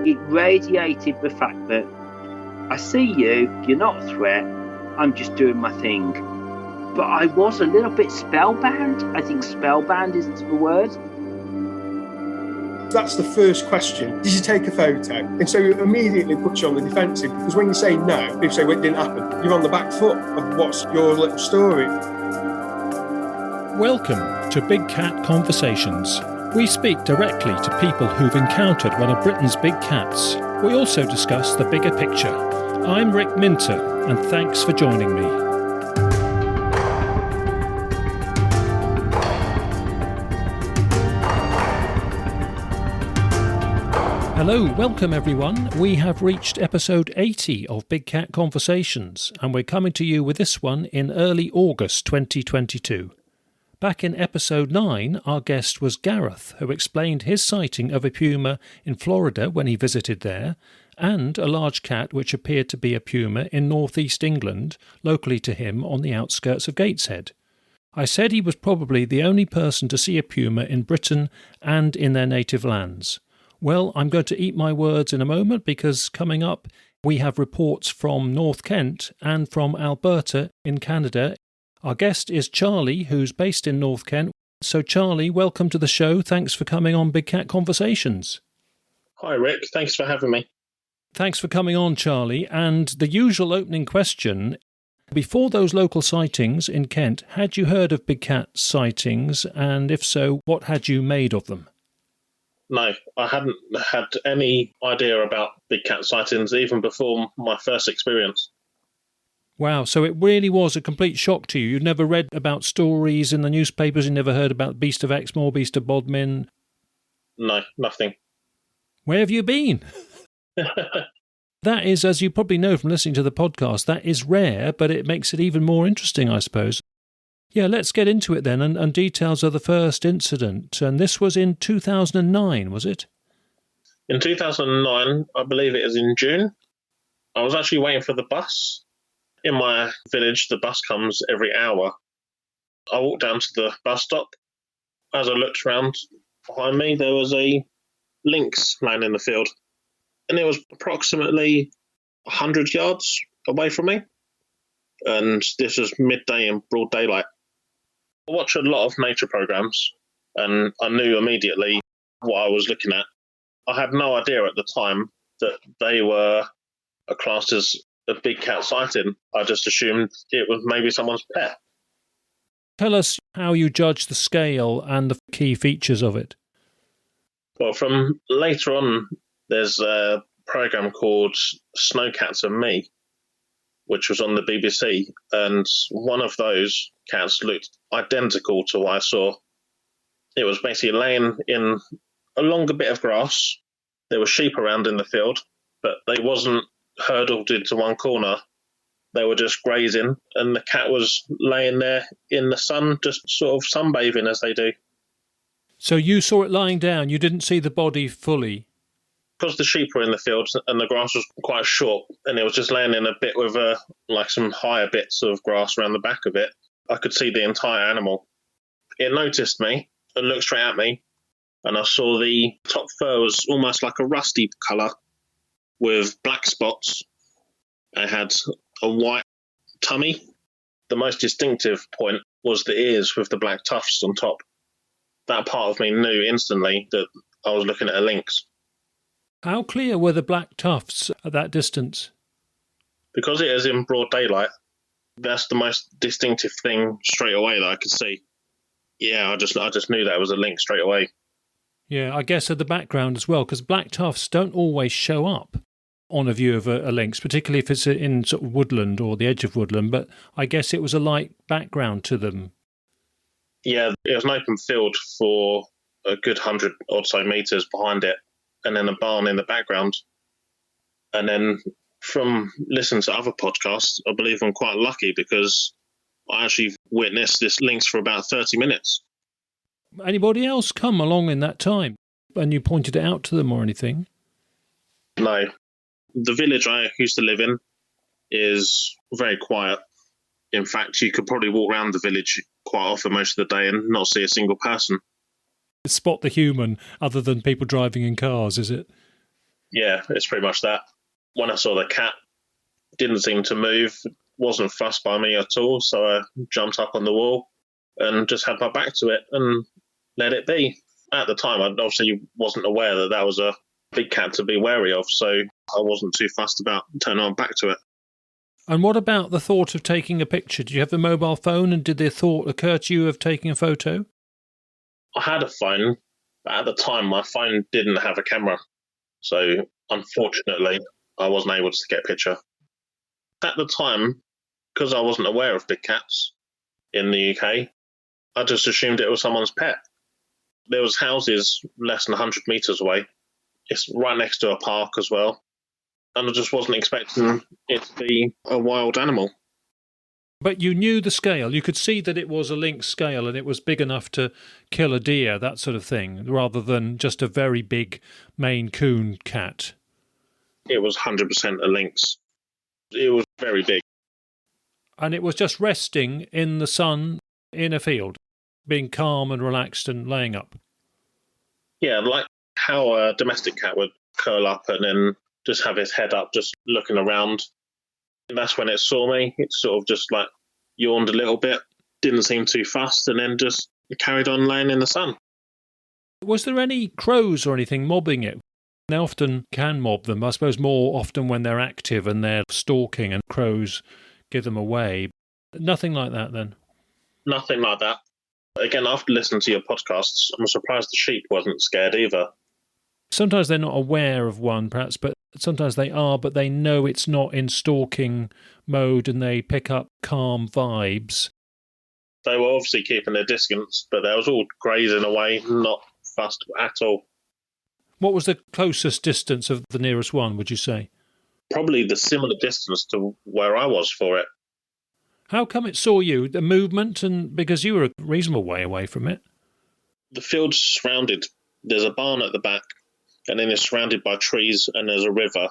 It radiated the fact that I see you, you're not a threat, I'm just doing my thing. But I was a little bit spellbound. I think spellbound is the word. That's the first question. Did you take a photo? And so it immediately puts you on the defensive, because when you say no, people say, well, it didn't happen. You're on the back foot of what's your little story. Welcome to Big Cat Conversations. We speak directly to people who've encountered one of Britain's big cats. We also discuss the bigger picture. I'm Rick Minter, and thanks for joining me. Hello, welcome everyone. We have reached episode 80 of Big Cat Conversations, and we're coming to you with this one in early August 2022. Back in episode 9, our guest was Gareth, who explained his sighting of a puma in Florida when he visited there, and a large cat which appeared to be a puma in northeast England, locally to him on the outskirts of Gateshead. I said he was probably the only person to see a puma in Britain and in their native lands. Well, I'm going to eat my words in a moment, because coming up we have reports from North Kent and from Alberta in Canada. Our guest is Charlie, who's based in North Kent. So Charlie, welcome to the show. Thanks for coming on Big Cat Conversations. Hi Rick, thanks for having me. Thanks for coming on, Charlie. And the usual opening question, before those local sightings in Kent, had you heard of big cat sightings? And if so, what had you made of them? No, I hadn't had any idea about big cat sightings even before my first experience. Wow, so it really was a complete shock to you. You'd never read about stories in the newspapers, you never heard about Beast of Exmoor, Beast of Bodmin? No, nothing. Where have you been? That is, as you probably know from listening to the podcast, that is rare, but it makes it even more interesting, I suppose. Yeah, let's get into it then, and details of the first incident. And this was in 2009, was it? In 2009, I believe it is in June, I was actually waiting for the bus. In my village, the bus comes every hour. I walked down to the bus stop. As I looked around behind me, there was a lynx laying in the field. And it was approximately 100 yards away from me. And this was midday in broad daylight. I watch a lot of nature programs, and I knew immediately what I was looking at. I had no idea at the time that they were classed as a big cat sighting. I just assumed it was maybe someone's pet. Tell us how you judge the scale and the key features of it. Well, from later on, there's a program called Snowcats and Me, which was on the BBC, and one of those cats looked identical to what I saw. It was basically laying in a longer bit of grass. There were sheep around in the field, but they wasn't herdled into one corner. They were just grazing, and the cat was laying there in the sun, just sort of sunbathing as they do. So you saw it lying down, you didn't see the body fully? Because the sheep were in the field and the grass was quite short, and it was just laying in a bit with some higher bits of grass around the back of it, I could see the entire animal. It noticed me and looked straight at me, and I saw the top fur was almost like a rusty colour with black spots. It had a white tummy. The most distinctive point was the ears with the black tufts on top. That part of me knew instantly that I was looking at a lynx. How clear were the black tufts at that distance? Because it is in broad daylight, that's the most distinctive thing straight away that I could see. Yeah, I just knew that it was a lynx straight away. Yeah, I guess at the background as well, because black tufts don't always show up on a view of a lynx, particularly if it's in sort of woodland or the edge of woodland, but I guess it was a light background to them. Yeah, it was an open field for a good 100 or so metres behind it, and then a barn in the background. And then from listening to other podcasts, I believe I'm quite lucky because I actually witnessed this lynx for about 30 minutes. Anybody else come along in that time and you pointed it out to them or anything? No. The village I used to live in is very quiet. In fact, you could probably walk around the village quite often most of the day and not see a single person. Spot the human other than people driving in cars, is it? Yeah, it's pretty much that. When I saw the cat, didn't seem to move, wasn't fussed by me at all, so I jumped up on the wall and just had my back to it and let it be. At the time, I obviously wasn't aware that that was a big cat to be wary of, so I wasn't too fussed about turning my back to it. And what about the thought of taking a picture? Did you have the mobile phone, and did the thought occur to you of taking a photo? I had a phone, but at the time my phone didn't have a camera, so unfortunately I wasn't able to get a picture. At the time, because I wasn't aware of big cats in the UK, I just assumed it was someone's pet. There was houses less than 100 metres away. It's right next to a park as well. And I just wasn't expecting it to be a wild animal. But you knew the scale. You could see that it was a lynx scale and it was big enough to kill a deer, that sort of thing, rather than just a very big Maine Coon cat. It was 100% a lynx. It was very big. And it was just resting in the sun in a field, being calm and relaxed and laying up. Yeah, like how a domestic cat would curl up and then just have his head up, just looking around. And that's when it saw me. It sort of just like yawned a little bit, didn't seem too fussed, and then just carried on laying in the sun. Was there any crows or anything mobbing it? They often can mob them, I suppose more often when they're active and they're stalking and crows give them away. Nothing like that then? Nothing like that. Again, after listening to your podcasts, I'm surprised the sheep wasn't scared either. Sometimes they're not aware of one, perhaps, but sometimes they are, but they know it's not in stalking mode and they pick up calm vibes. They were obviously keeping their distance, but they was all grazing away, not fussed at all. What was the closest distance of the nearest one, would you say? Probably the similar distance to where I was for it. How come it saw you? The movement, and because you were a reasonable way away from it? The field's surrounded. There's a barn at the back, and then it's surrounded by trees, and there's a river,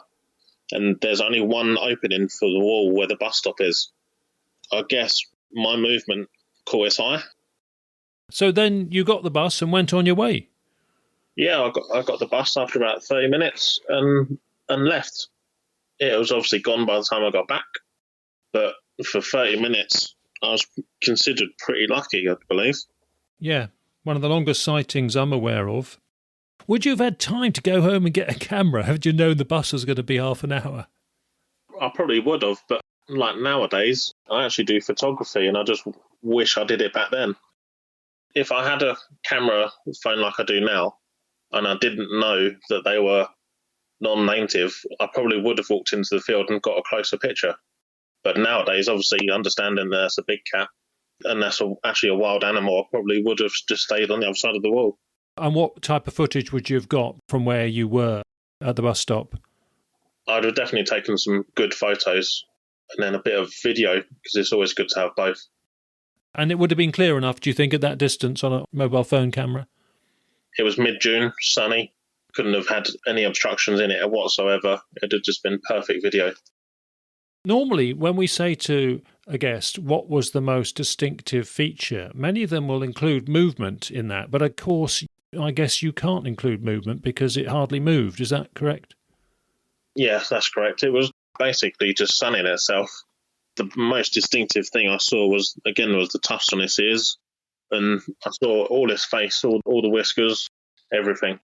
and there's only one opening for the wall where the bus stop is. I guess my movement caught its eye. So then you got the bus and went on your way? Yeah, I got the bus after about 30 minutes and left. It was obviously gone by the time I got back, but for 30 minutes, I was considered pretty lucky, I believe. Yeah, one of the longest sightings I'm aware of. Would you have had time to go home and get a camera? Had you known the bus was going to be half an hour? I probably would have, but like nowadays, I actually do photography and I just wish I did it back then. If I had a camera phone like I do now, and I didn't know that they were non-native, I probably would have walked into the field and got a closer picture. But nowadays, obviously, understanding that that's a big cat and that's actually a wild animal, I probably would have just stayed on the other side of the wall. And what type of footage would you have got from where you were at the bus stop? I'd have definitely taken some good photos and then a bit of video, because it's always good to have both. And it would have been clear enough, do you think, at that distance on a mobile phone camera? It was mid-June, sunny, couldn't have had any obstructions in it whatsoever. It had just been perfect video. Normally, when we say to a guest what was the most distinctive feature, many of them will include movement in that. But of course, I guess you can't include movement because it hardly moved. Is that correct? Yes, that's correct. It was basically just sunning itself. The most distinctive thing I saw was the tufts on its ears. And I saw all his face, all the whiskers, everything.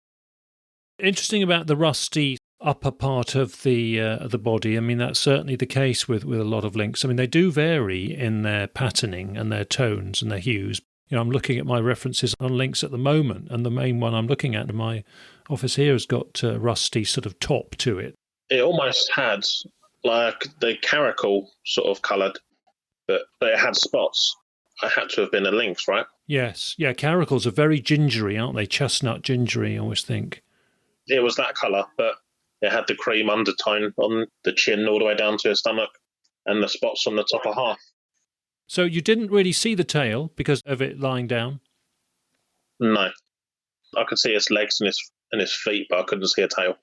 Interesting about the rusty upper part of the body. I mean, that's certainly the case with a lot of lynx. I mean, they do vary in their patterning and their tones and their hues. You know, I'm looking at my references on lynx at the moment, and the main one I'm looking at in my office here has got a rusty sort of top to it. It almost had like the caracal sort of coloured, but it had spots. I had to have been a lynx, right? Yes. Yeah, caracals are very gingery, aren't they? Chestnut gingery, I always think. It was that colour, but it had the cream undertone on the chin all the way down to his stomach and the spots on the top of half. So you didn't really see the tail because of it lying down? No. I could see his legs and his feet, but I couldn't see a tail.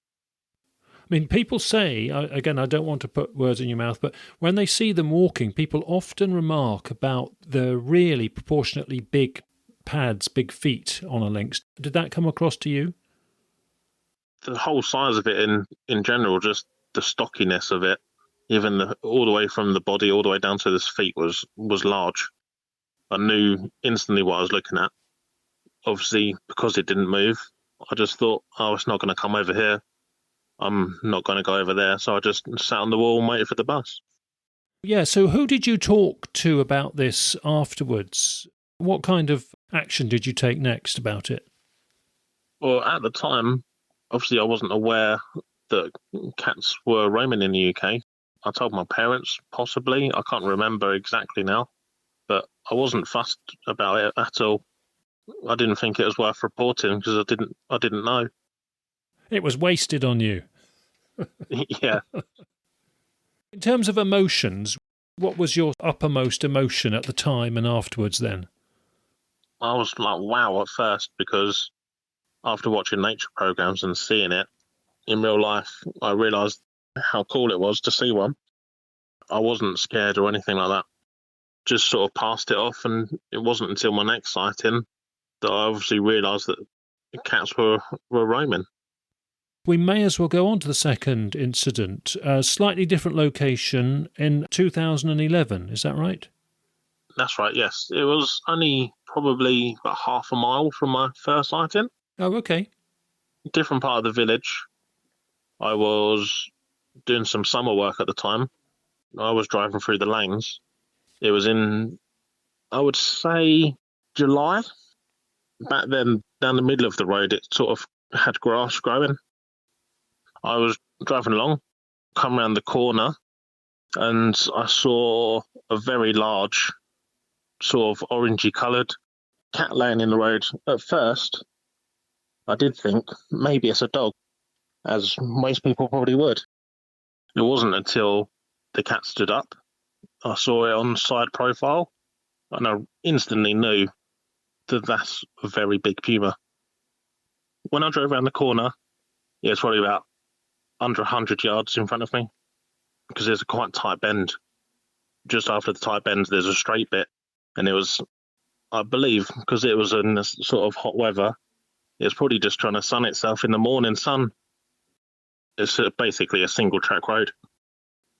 I mean, people say, again, I don't want to put words in your mouth, but when they see them walking, people often remark about the really proportionately big pads, big feet on a lynx. Did that come across to you? the whole size of it in general, just the stockiness of it, even all the way from the body all the way down to his feet was large. I knew instantly what I was looking at. Obviously, because it didn't move, I just thought, oh, it's not going to come over here. I'm not going to go over there. So I just sat on the wall and waited for the bus. Yeah, so who did you talk to about this afterwards? What kind of action did you take next about it? Well, at the time, obviously I wasn't aware that cats were roaming in the UK. I told my parents, possibly. I can't remember exactly now. But I wasn't fussed about it at all. I didn't think it was worth reporting because I didn't know. It was wasted on you. Yeah. In terms of emotions, what was your uppermost emotion at the time and afterwards then? I was like, wow, at first, because after watching nature programs and seeing it in real life, I realised how cool it was to see one. I wasn't scared or anything like that. Just sort of passed it off, and it wasn't until my next sighting that I obviously realised that the cats were roaming. We may as well go on to the second incident, a slightly different location in 2011, is that right? That's right, yes. It was only probably about half a mile from my first sighting. Oh, okay. Different part of the village. I was doing some summer work at the time. I was driving through the lanes. It was in, I would say, July. Back then, down the middle of the road, it sort of had grass growing. I was driving along, come around the corner, and I saw a very large, sort of orangey coloured cat laying in the road. At first, I did think maybe it's a dog, as most people probably would. It wasn't until the cat stood up. I saw it on side profile, and I instantly knew that that's a very big puma. When I drove around the corner, it was probably about under 100 yards in front of me, because there's a quite tight bend. Just after the tight bend, there's a straight bit, and it was, I believe, because it was in this sort of hot weather, it was probably just trying to sun itself in the morning sun. It's basically a single track road.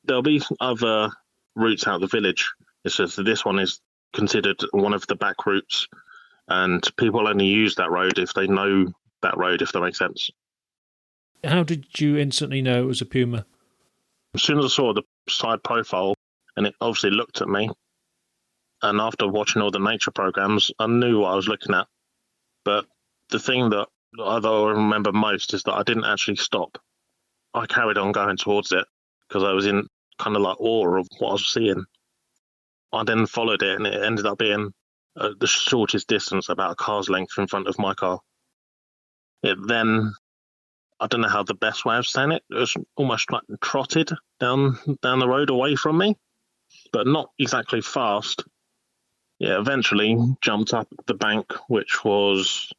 There'll be other routes out of the village. It's just that this one is considered one of the back routes, and people only use that road if they know that road, if that makes sense. How did you instantly know it was a puma? As soon as I saw the side profile, and it obviously looked at me, and after watching all the nature programs, I knew what I was looking at. But the thing that I remember most is that I didn't actually stop. I carried on going towards it because I was in kind of like awe of what I was seeing. I then followed it, and it ended up being the shortest distance, about a car's length in front of my car. It then, I don't know how the best way of saying it, it was almost like trotted down the road away from me, but not exactly fast. Yeah, eventually jumped up the bank, which was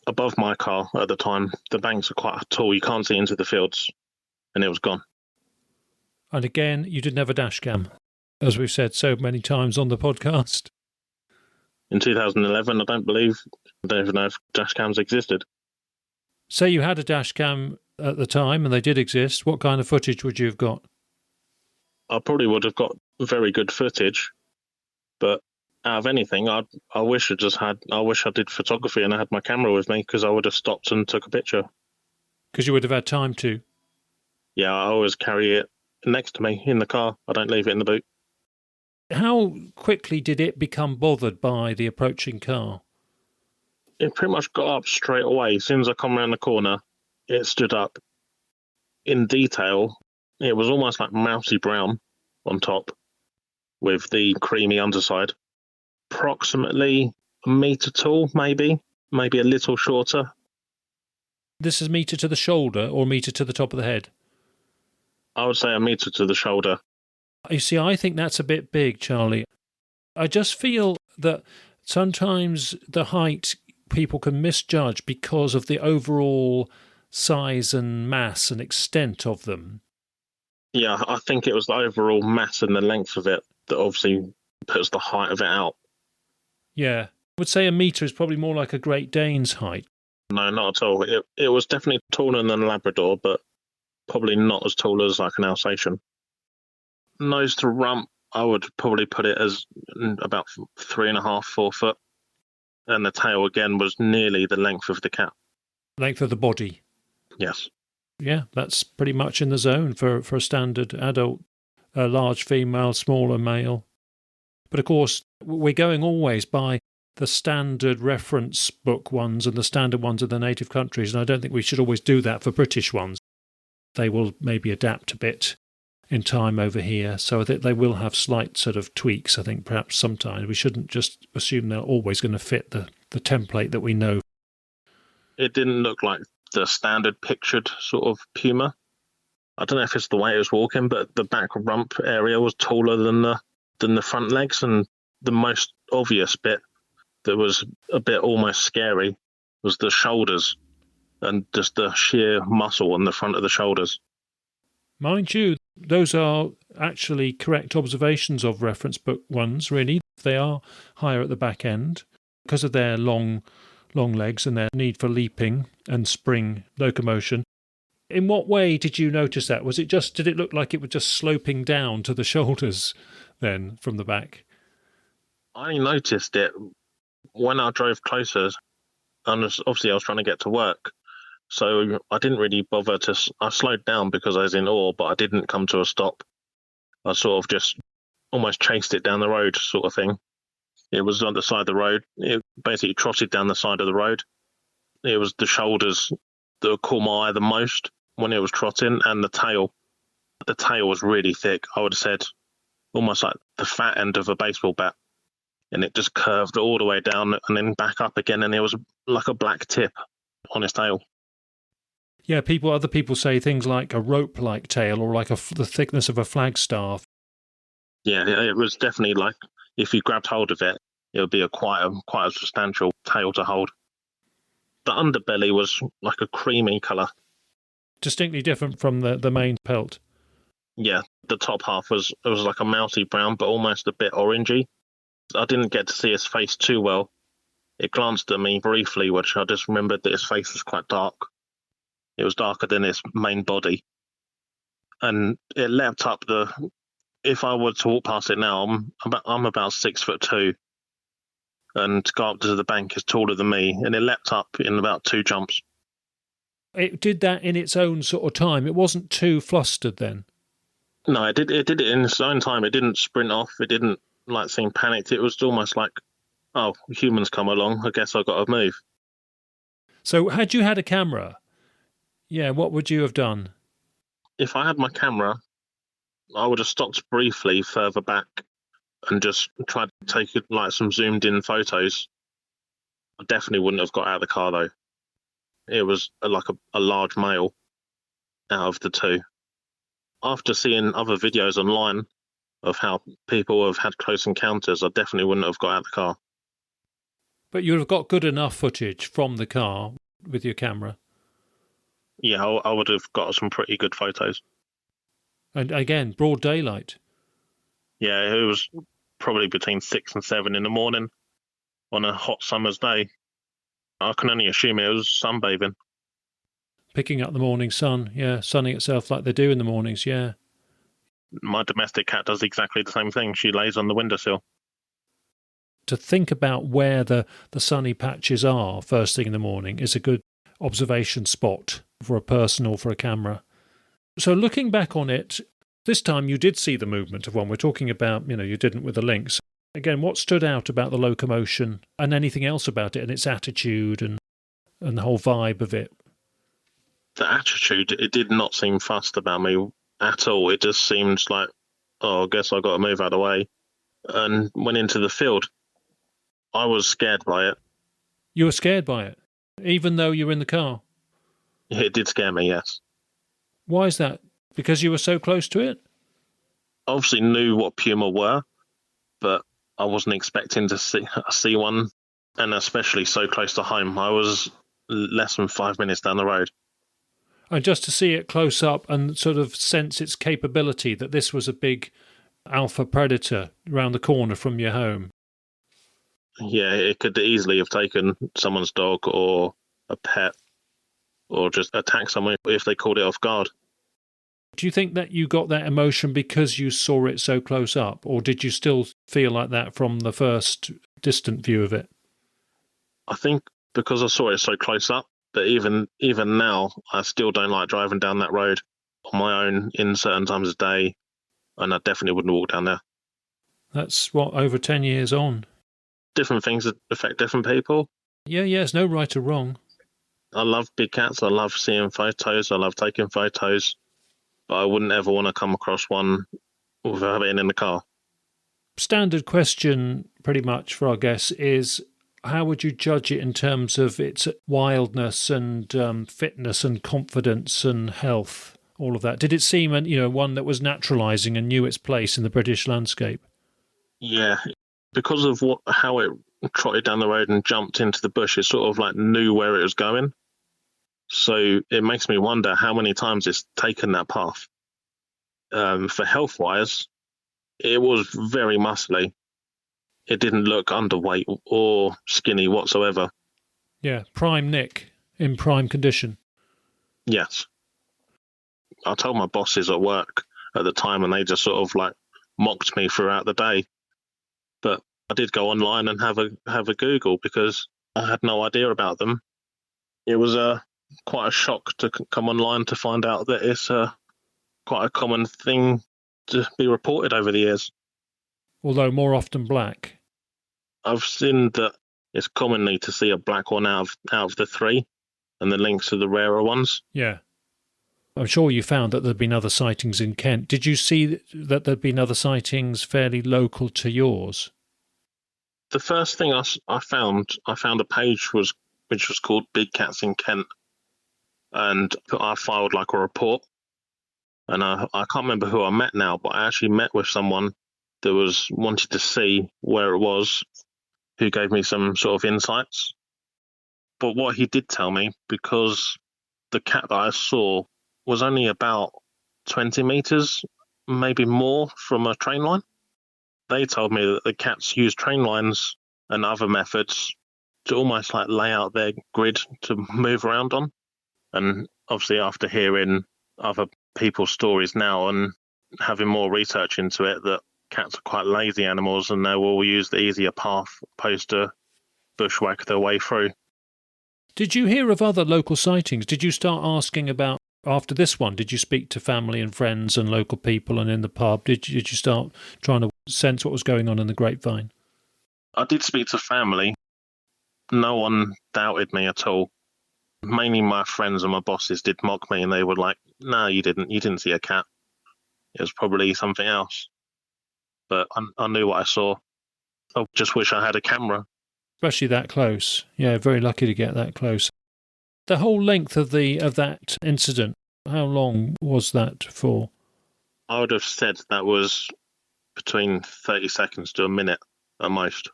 above my car at the time. The banks are quite tall, you can't see into the fields, and it was gone. And again, you didn't have a dash cam, as we've said so many times on the podcast. In 2011, I don't even know if dash cams existed. Say you had a dash cam at the time, and they did exist, what kind of footage would you have got? I probably would have got very good footage, but out of anything, I wish I did photography and I had my camera with me, because I would have stopped and took a picture. Because you would have had time to? Yeah, I always carry it next to me in the car. I don't leave it in the boot. How quickly did it become bothered by the approaching car? It pretty much got up straight away. As soon as I come around the corner, it stood up. In detail, it was almost like mousy brown on top with the creamy underside. Approximately a metre tall, maybe a little shorter. This is metre to the shoulder or metre to the top of the head? I would say a metre to the shoulder. You see, I think that's a bit big, Charlie. I just feel that sometimes the height people can misjudge because of the overall size and mass and extent of them. Yeah, I think it was the overall mass and the length of it that obviously puts the height of it out. Yeah. I would say a metre is probably more like a Great Dane's height. No, not at all. It was definitely taller than a Labrador, but probably not as tall as like an Alsatian. Nose to rump, I would probably put it as about 3.5, 4 foot. And the tail again was nearly the length of the cat. Length of the body? Yes. Yeah, that's pretty much in the zone for a standard adult, large female, smaller male. But of course, we're going always by the standard reference book ones and the standard ones of the native countries, and I don't think we should always do that for British ones. They will maybe adapt a bit in time over here, so that they will have slight sort of tweaks, I think, perhaps sometimes. We shouldn't just assume they're always going to fit the template that we know. It didn't look like the standard pictured sort of puma. I don't know if it's the way it was walking, but the back rump area was taller than the front legs, and the most obvious bit that was a bit almost scary was the shoulders and just the sheer muscle on the front of the shoulders. Mind you, those are actually correct observations of reference book ones, really. They are higher at the back end because of their long legs and their need for leaping and spring locomotion. In what way did you notice that? Did it look like it was just sloping down to the shoulders then from the back? I noticed it when I drove closer, and obviously I was trying to get to work. So I didn't really bother I slowed down because I was in awe, but I didn't come to a stop. I sort of just almost chased it down the road sort of thing. It was on the side of the road. It basically trotted down the side of the road. It was the shoulders that caught my eye the most when it was trotting, and the tail. The tail was really thick. I would have said almost like the fat end of a baseball bat. And it just curved all the way down and then back up again, and it was like a black tip on his tail. Yeah, other people say things like a rope-like tail or like the thickness of a flagstaff. Yeah, it was definitely like if you grabbed hold of it, it would be quite a substantial tail to hold. The underbelly was like a creamy colour. Distinctly different from the main pelt. Yeah, the top half was like a mousy brown, but almost a bit orangey. I didn't get to see his face too well. It glanced at me briefly, which I just remembered that his face was quite dark. It was darker than his main body. And it leapt up if I were to walk past it now, I'm about 6'2", and to go up to the bank is taller than me, and it leapt up in about 2 jumps. It did that in its own sort of time. It wasn't too flustered then. No, it did it in its own time. It didn't sprint off. It didn't seem panicked. It was almost like, oh, humans come along, I guess I've got to move. So had you had a camera, what would you have done? If I had my camera, I would have stopped briefly further back and just tried to take some zoomed in photos. I definitely wouldn't have got out of the car though. It was like a large male out of the two. After seeing other videos online of how people have had close encounters, I definitely wouldn't have got out of the car. But you would have got good enough footage from the car with your camera? Yeah, I would have got some pretty good photos. And again, broad daylight? Yeah, it was probably between 6 and 7 in the morning on a hot summer's day. I can only assume it was sunbathing. Picking up the morning sun, sunning itself like they do in the mornings, yeah. My domestic cat does exactly the same thing. She lays on the windowsill. To think about where the sunny patches are first thing in the morning is a good observation spot for a person or for a camera. So looking back on it, this time you did see the movement of one. We're talking about, you didn't with the Lynx. Again, what stood out about the locomotion and anything else about it and its attitude and the whole vibe of it? The attitude, it did not seem fussed about me at all. It just seemed like, oh, I guess I've got to move out of the way. And went into the field. I was scared by it. You were scared by it, even though you were in the car? It did scare me, yes. Why is that? Because you were so close to it? I obviously knew what puma were, but I wasn't expecting to see one, and especially so close to home. I was less than 5 minutes down the road. And just to see it close up and sort of sense its capability that this was a big alpha predator around the corner from your home. Yeah, it could easily have taken someone's dog or a pet or just attack someone if they called it off guard. Do you think that you got that emotion because you saw it so close up, or did you still feel like that from the first distant view of it? I think because I saw it so close up, that even now, I still don't like driving down that road on my own in certain times of day, and I definitely wouldn't walk down there. That's, over 10 years on? Different things that affect different people. Yeah, it's no right or wrong. I love big cats. I love seeing photos. I love taking photos. But I wouldn't ever want to come across one without being in the car. Standard question, pretty much, for our guests is, how would you judge it in terms of its wildness and fitness and confidence and health, all of that? Did it seem, one that was naturalising and knew its place in the British landscape? Yeah, because of how it trotted down the road and jumped into the bush, it sort of like knew where it was going. So it makes me wonder how many times it's taken that path. For health-wise, it was very muscly. It didn't look underweight or skinny whatsoever. Yeah, prime Nick, in prime condition. Yes. I told my bosses at work at the time, and they just sort of like mocked me throughout the day. But I did go online and have a Google because I had no idea about them. It was quite a shock to come online to find out that it's quite a common thing to be reported over the years. Although more often black. I've seen that it's commonly to see a black one out of the three, and the Lynx are the rarer ones. Yeah. I'm sure you found that there'd been other sightings in Kent. Did you see that there'd been other sightings fairly local to yours? The first thing I found a page which was called Big Cats in Kent, and I filed like a report. And I can't remember who I met now, but I actually met with someone that wanted to see where it was, who gave me some sort of insights. But what he did tell me, because the cat that I saw was only about 20 metres, maybe more, from a train line. They told me that the cats use train lines and other methods to almost like lay out their grid to move around on. And obviously after hearing other people's stories now and having more research into it, that cats are quite lazy animals and they will use the easier path opposed to bushwhack their way through. Did you hear of other local sightings? Did you start asking about, after this one, did you speak to family and friends and local people and in the pub? Did you start trying to sense what was going on in the grapevine? I did speak to family. No one doubted me at all. Mainly my friends and my bosses did mock me, and they were like, "No, you didn't see a cat. It was probably something else." But I knew what I saw. I just wish I had a camera. Especially that close. Yeah, very lucky to get that close. The whole length of that incident, how long was that for? I would have said that was between 30 seconds to a minute at most.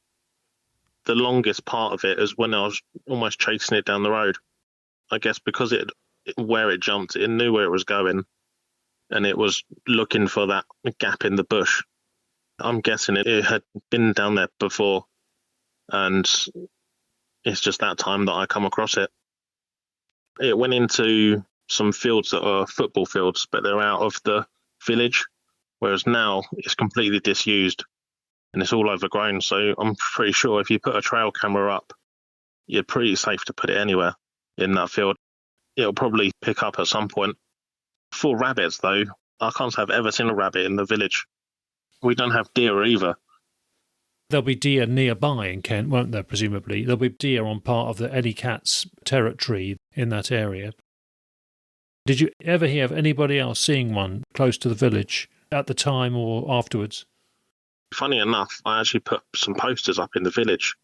The longest part of it is when I was almost chasing it down the road. I guess because where it jumped, it knew where it was going, and it was looking for that gap in the bush. I'm guessing it had been down there before, and it's just that time that I come across it. It went into some fields that are football fields, but they're out of the village, whereas now it's completely disused and it's all overgrown. So I'm pretty sure if you put a trail camera up, you're pretty safe to put it anywhere in that field. It'll probably pick up at some point. For rabbits, though, I can't say I've ever seen a rabbit in the village. We don't have deer either. There'll be deer nearby in Kent, won't there, presumably? There'll be deer on part of the Eddie Cat's territory in that area. Did you ever hear of anybody else seeing one close to the village at the time or afterwards? Funny enough, I actually put some posters up in the village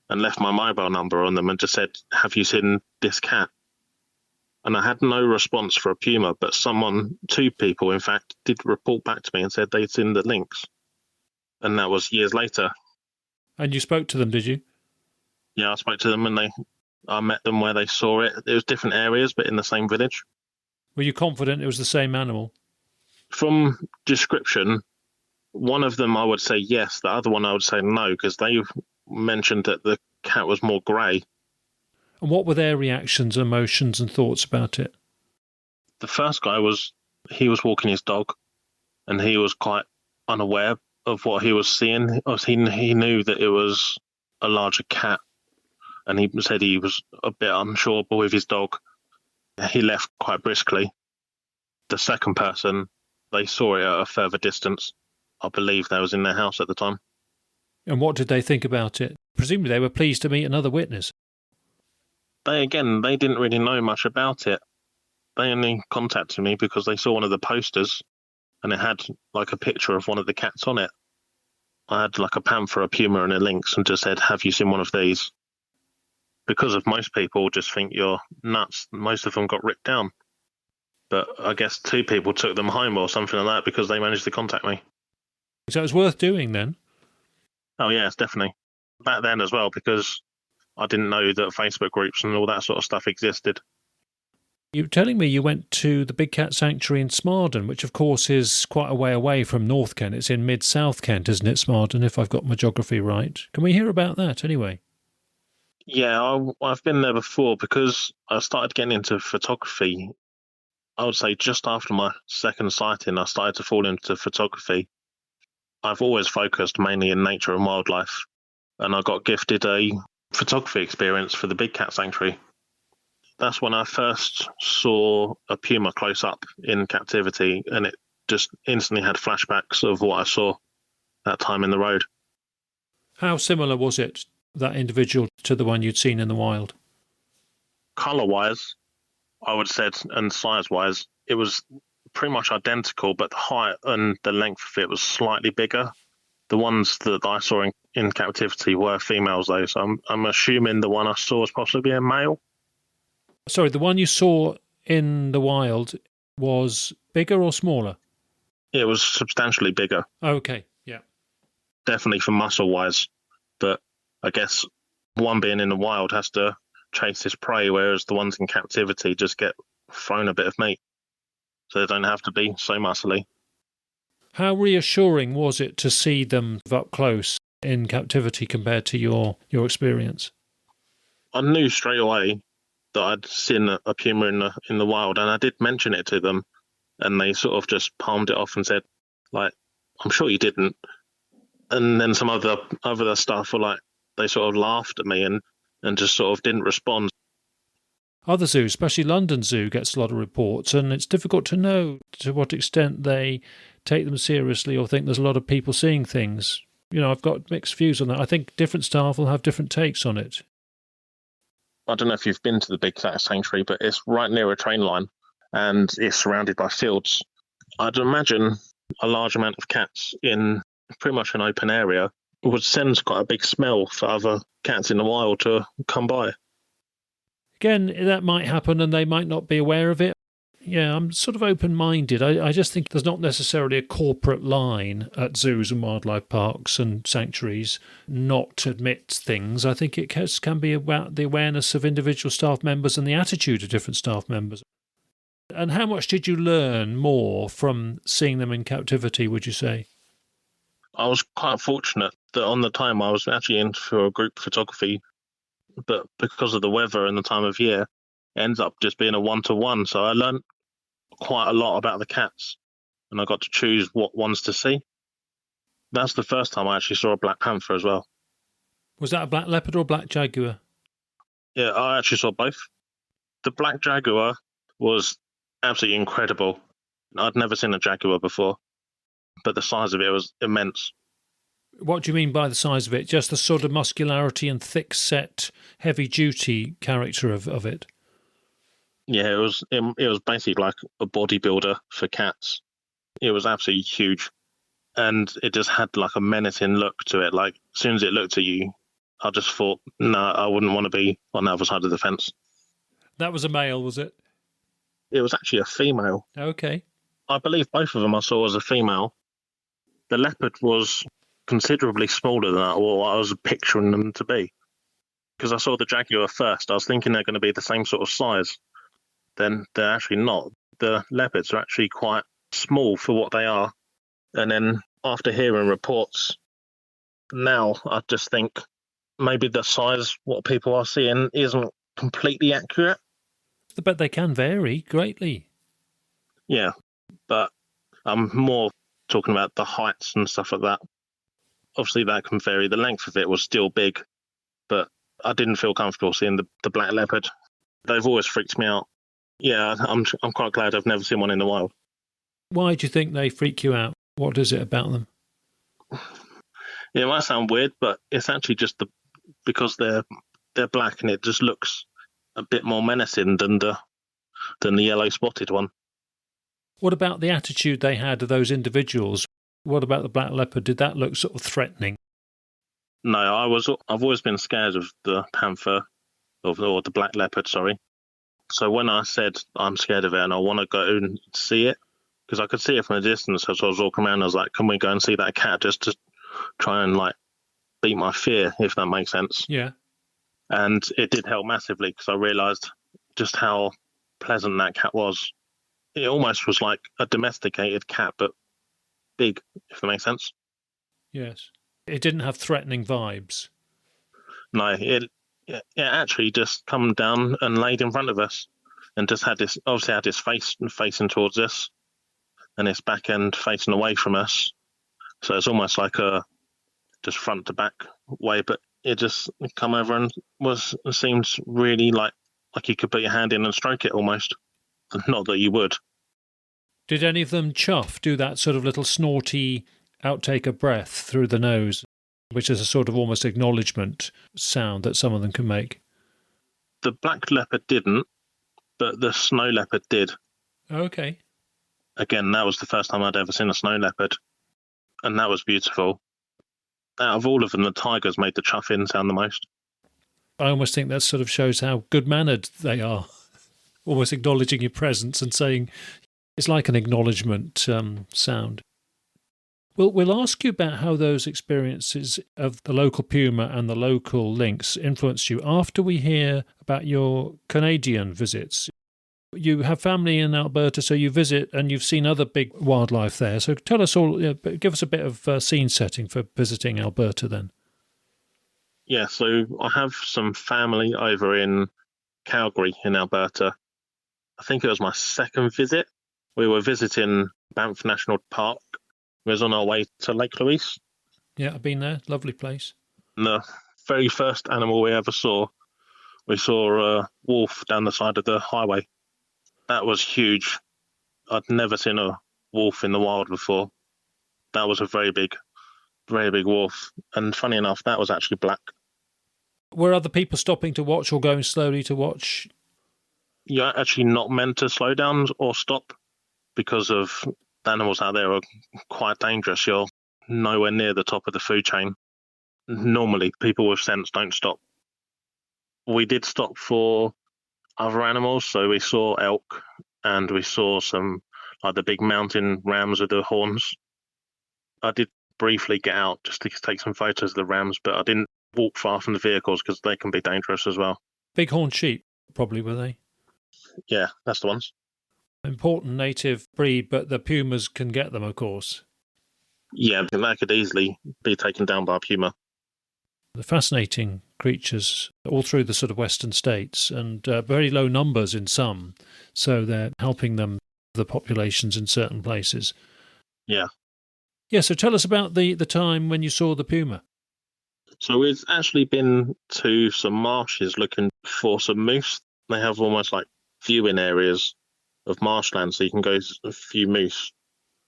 and left my mobile number on them and just said, "Have you seen this cat?" And I had no response for a puma, but two people, in fact, did report back to me and said they'd seen the Lynx. And that was years later. And you spoke to them, did you? Yeah, I spoke to them and I met them where they saw it. It was different areas, but in the same village. Were you confident it was the same animal? From description, one of them I would say yes, the other one I would say no, because they mentioned that the cat was more grey. And what were their reactions, emotions and thoughts about it? The first guy he was walking his dog, and he was quite unaware of what he was seeing. He knew that it was a larger cat, and he said he was a bit unsure with his dog. He left quite briskly. The second person, they saw it at a further distance. I believe they was in their house at the time. And what did they think about it? Presumably they were pleased to meet another witness. They didn't really know much about it. They only contacted me because they saw one of the posters and it had like a picture of one of the cats on it. I had like a panther, a puma and a lynx and just said, have you seen one of these? Because of most people just think you're nuts. Most of them got ripped down. But I guess 2 people took them home or something like that because they managed to contact me. So it was worth doing then? Oh, yes, definitely. Back then as well, because I didn't know that Facebook groups and all that sort of stuff existed. You were telling me you went to the Big Cat Sanctuary in Smarden, which of course is quite a way away from North Kent. It's in mid-South Kent, isn't it, Smarden, if I've got my geography right? Can we hear about that anyway? Yeah, I've been there before because I started getting into photography. I would say just after my second sighting, I started to fall into photography. I've always focused mainly in nature and wildlife, and I got gifted a photography experience for the Big Cat Sanctuary. That's when I first saw a puma close up in captivity, and it just instantly had flashbacks of what I saw that time in the road. How similar was it, that individual, to the one you'd seen in the wild? Colour-wise, I would say, and size-wise, it was pretty much identical, but the height and the length of it was slightly bigger. The ones that I saw in captivity were females, though, so I'm assuming the one I saw was possibly a male. Sorry, the one you saw in the wild was bigger or smaller? It was substantially bigger. Okay, yeah. Definitely for muscle-wise, but I guess one being in the wild has to chase his prey, whereas the ones in captivity just get thrown a bit of meat, so they don't have to be so muscly. How reassuring was it to see them up close in captivity compared to your experience? I knew straight away that I'd seen a puma in the wild, and I did mention it to them, and they sort of just palmed it off and said, like, I'm sure you didn't. And then some other stuff were like, they sort of laughed at me and just sort of didn't respond. Other zoos, especially London Zoo, gets a lot of reports, and it's difficult to know to what extent they take them seriously or think there's a lot of people seeing things. You know, I've got mixed views on that. I think different staff will have different takes on it. I don't know if you've been to the Big Cat Sanctuary, but it's right near a train line and it's surrounded by fields. I'd imagine a large amount of cats in pretty much an open area would send quite a big smell for other cats in the wild to come by. Again, that might happen and they might not be aware of it. Yeah, I'm sort of open-minded. I just think there's not necessarily a corporate line at zoos and wildlife parks and sanctuaries not to admit things. I think it can be about the awareness of individual staff members and the attitude of different staff members. And how much did you learn more from seeing them in captivity, would you say? I was quite fortunate that on the time I was actually in for a group photography, but because of the weather and the time of year, it ends up just being a one-to-one. So I learned quite a lot about the cats, and I got to choose what ones to see. That's the first time I actually saw a black panther as well. Was that a black leopard or a black jaguar? Yeah, I actually saw both. The black jaguar was absolutely incredible. I'd never seen a jaguar before, but the size of it was immense. What do you mean by the size of it? Just the sort of muscularity and thick-set, heavy-duty character of it? Yeah, it was basically like a bodybuilder for cats. It was absolutely huge, and it just had like a menacing look to it. Like, as soon as it looked at you, I just thought, no, I wouldn't want to be on the other side of the fence. That was a male, was it? It was actually a female. Okay. I believe both of them I saw as a female. The leopard was considerably smaller than what I was picturing them to be. Because I saw the jaguar first, I was thinking they're going to be the same sort of size. Then they're actually not. The leopards are actually quite small for what they are. And then after hearing reports, now I just think maybe the size, what people are seeing, isn't completely accurate. I bet they can vary greatly. Yeah, but I'm more talking about the heights and stuff like that. Obviously, that can vary. The length of it was still big, but I didn't feel comfortable seeing the black leopard. They've always freaked me out. Yeah, I'm quite glad I've never seen one in the wild. Why do you think they freak you out? What is it about them? It might sound weird, but it's actually just because they're black and it just looks a bit more menacing than the yellow spotted one. What about the attitude they had of those individuals? What about the black leopard? Did that look sort of threatening? No, I've always been scared of the panther, or the black leopard, sorry. So when I said I'm scared of it and I want to go and see it, because I could see it from a distance as I was walking around, I was like, can we go and see that cat just to try and like beat my fear, if that makes sense? Yeah. And it did help massively because I realised just how pleasant that cat was. It almost was like a domesticated cat, but big, if that makes sense. Yes. It didn't have threatening vibes. No, it actually just come down and laid in front of us and just had its face facing towards us and its back end facing away from us. So it's almost like a just front to back way, but it just come over and seemed really like you could put your hand in and stroke it almost. Not that you would. Did any of them do that sort of little snorty outtake of breath through the nose, which is a sort of almost acknowledgement sound that some of them can make? The black leopard didn't, but the snow leopard did. Okay. Again, that was the first time I'd ever seen a snow leopard, and that was beautiful. Out of all of them, the tigers made the chuffing sound the most. I almost think that sort of shows how good-mannered they are, almost acknowledging your presence and saying it's like an acknowledgement sound. We'll ask you about how those experiences of the local puma and the local lynx influenced you after we hear about your Canadian visits. You have family in Alberta, so you visit and you've seen other big wildlife there. So tell us all, give us a bit of scene setting for visiting Alberta then. Yeah, so I have some family over in Calgary in Alberta. I think it was my second visit. We were visiting Banff National Park. We was on our way to Lake Louise. Yeah, I've been there. Lovely place. And the very first animal we ever saw, we saw a wolf down the side of the highway. That was huge. I'd never seen a wolf in the wild before. That was a very big wolf. And funny enough, that was actually black. Were other people stopping to watch or going slowly to watch? You're actually not meant to slow down or stop because of the animals out there are quite dangerous. You're nowhere near the top of the food chain. Normally, people with sense don't stop. We did stop for other animals, so we saw elk and we saw some like the big mountain rams with the horns. I did briefly get out just to take some photos of the rams, but I didn't walk far from the vehicles because they can be dangerous as well. Bighorn sheep, probably, were they? Yeah, that's the ones. Important native breed, but the pumas can get them, of course. Yeah, that could easily be taken down by a puma. They're fascinating creatures all through the sort of western states and very low numbers in some, so they're helping them, the populations in certain places. Yeah. Yeah, so tell us about the time when you saw the puma. So we've actually been to some marshes looking for some moose. They have almost like viewing areas of marshland, so you can go a few moose.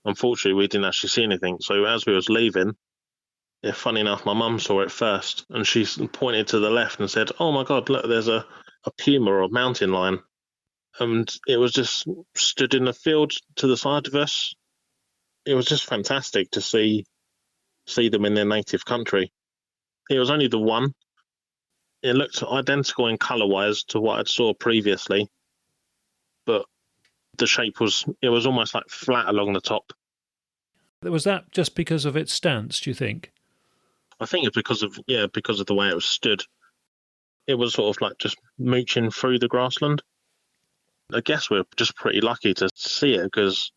Unfortunately, we didn't actually see anything. So as we was leaving, funny enough, my mum saw it first, and she pointed to the left and said, "Oh my God, look, there's a puma or a mountain lion." And it was just stood in a field to the side of us. It was just fantastic to see them in their native country. It was only the one. It looked identical in colour-wise to what I'd saw previously, but the shape was almost like flat along the top. Was that just because of its stance, do you think? I think it's because of the way it was stood. It was sort of like just mooching through the grassland. I guess we're just pretty lucky to see it, because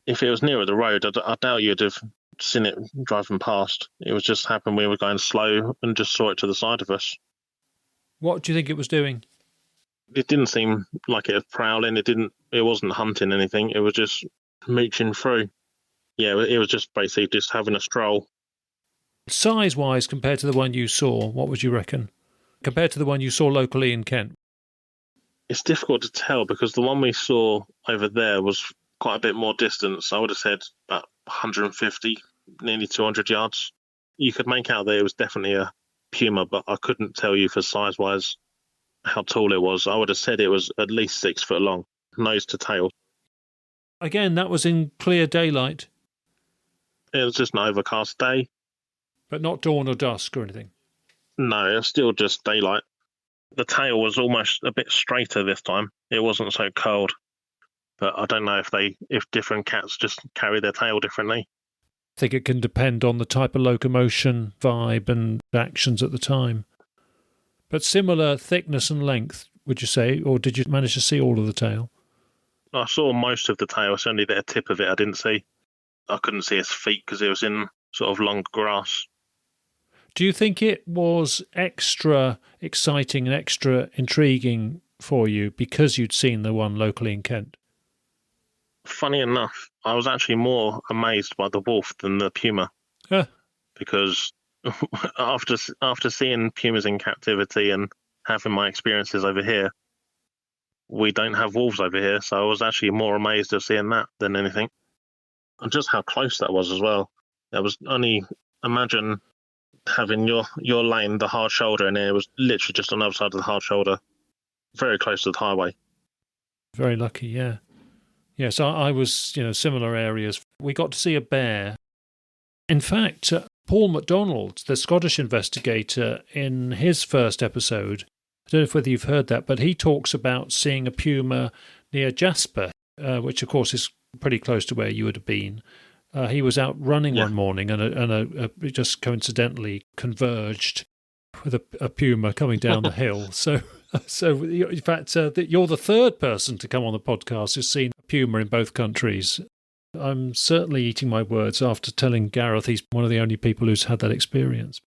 if it was nearer the road, I doubt you'd have seen it driving past. It was just happened we were going slow and just saw it to the side of us. What do you think it was doing? It didn't seem like it was prowling. It wasn't hunting anything. It was just mooching through. Yeah, it was just basically just having a stroll. Size-wise, compared to the one you saw, what would you reckon? Compared to the one you saw locally in Kent? It's difficult to tell because the one we saw over there was quite a bit more distance. I would have said about 150, nearly 200 yards. You could make out that it was definitely a puma, but I couldn't tell you for size-wise how tall it was. I would have said it was at least 6 foot long, nose to tail. Again, that was in clear daylight. It was just an overcast day. But not dawn or dusk or anything? No, it was still just daylight. The tail was almost a bit straighter this time. It wasn't so curled. But I don't know if different cats just carry their tail differently. I think it can depend on the type of locomotion, vibe and actions at the time. But similar thickness and length, would you say? Or did you manage to see all of the tail? I saw most of the tail. It's only the tip of it I didn't see. I couldn't see his feet because it was in sort of long grass. Do you think it was extra exciting and extra intriguing for you because you'd seen the one locally in Kent? Funny enough, I was actually more amazed by the wolf than the puma. Because after seeing pumas in captivity and having my experiences over here, we don't have wolves over here, so I was actually more amazed of seeing that than anything. And just how close that was as well. That was only, imagine having your lane, the hard shoulder, and it was literally just on the other side of the hard shoulder, very close to the highway. Very lucky, yeah. Yes, I was, similar areas. We got to see a bear. In fact, Paul MacDonald, the Scottish investigator, in his first episode, I don't know whether you've heard that, but he talks about seeing a puma near Jasper, which of course is pretty close to where you would have been. He was out running one morning and just coincidentally converged with a puma coming down the hill. So in fact, you're the third person to come on the podcast who's seen a puma in both countries. I'm certainly eating my words after telling Gareth he's one of the only people who's had that experience.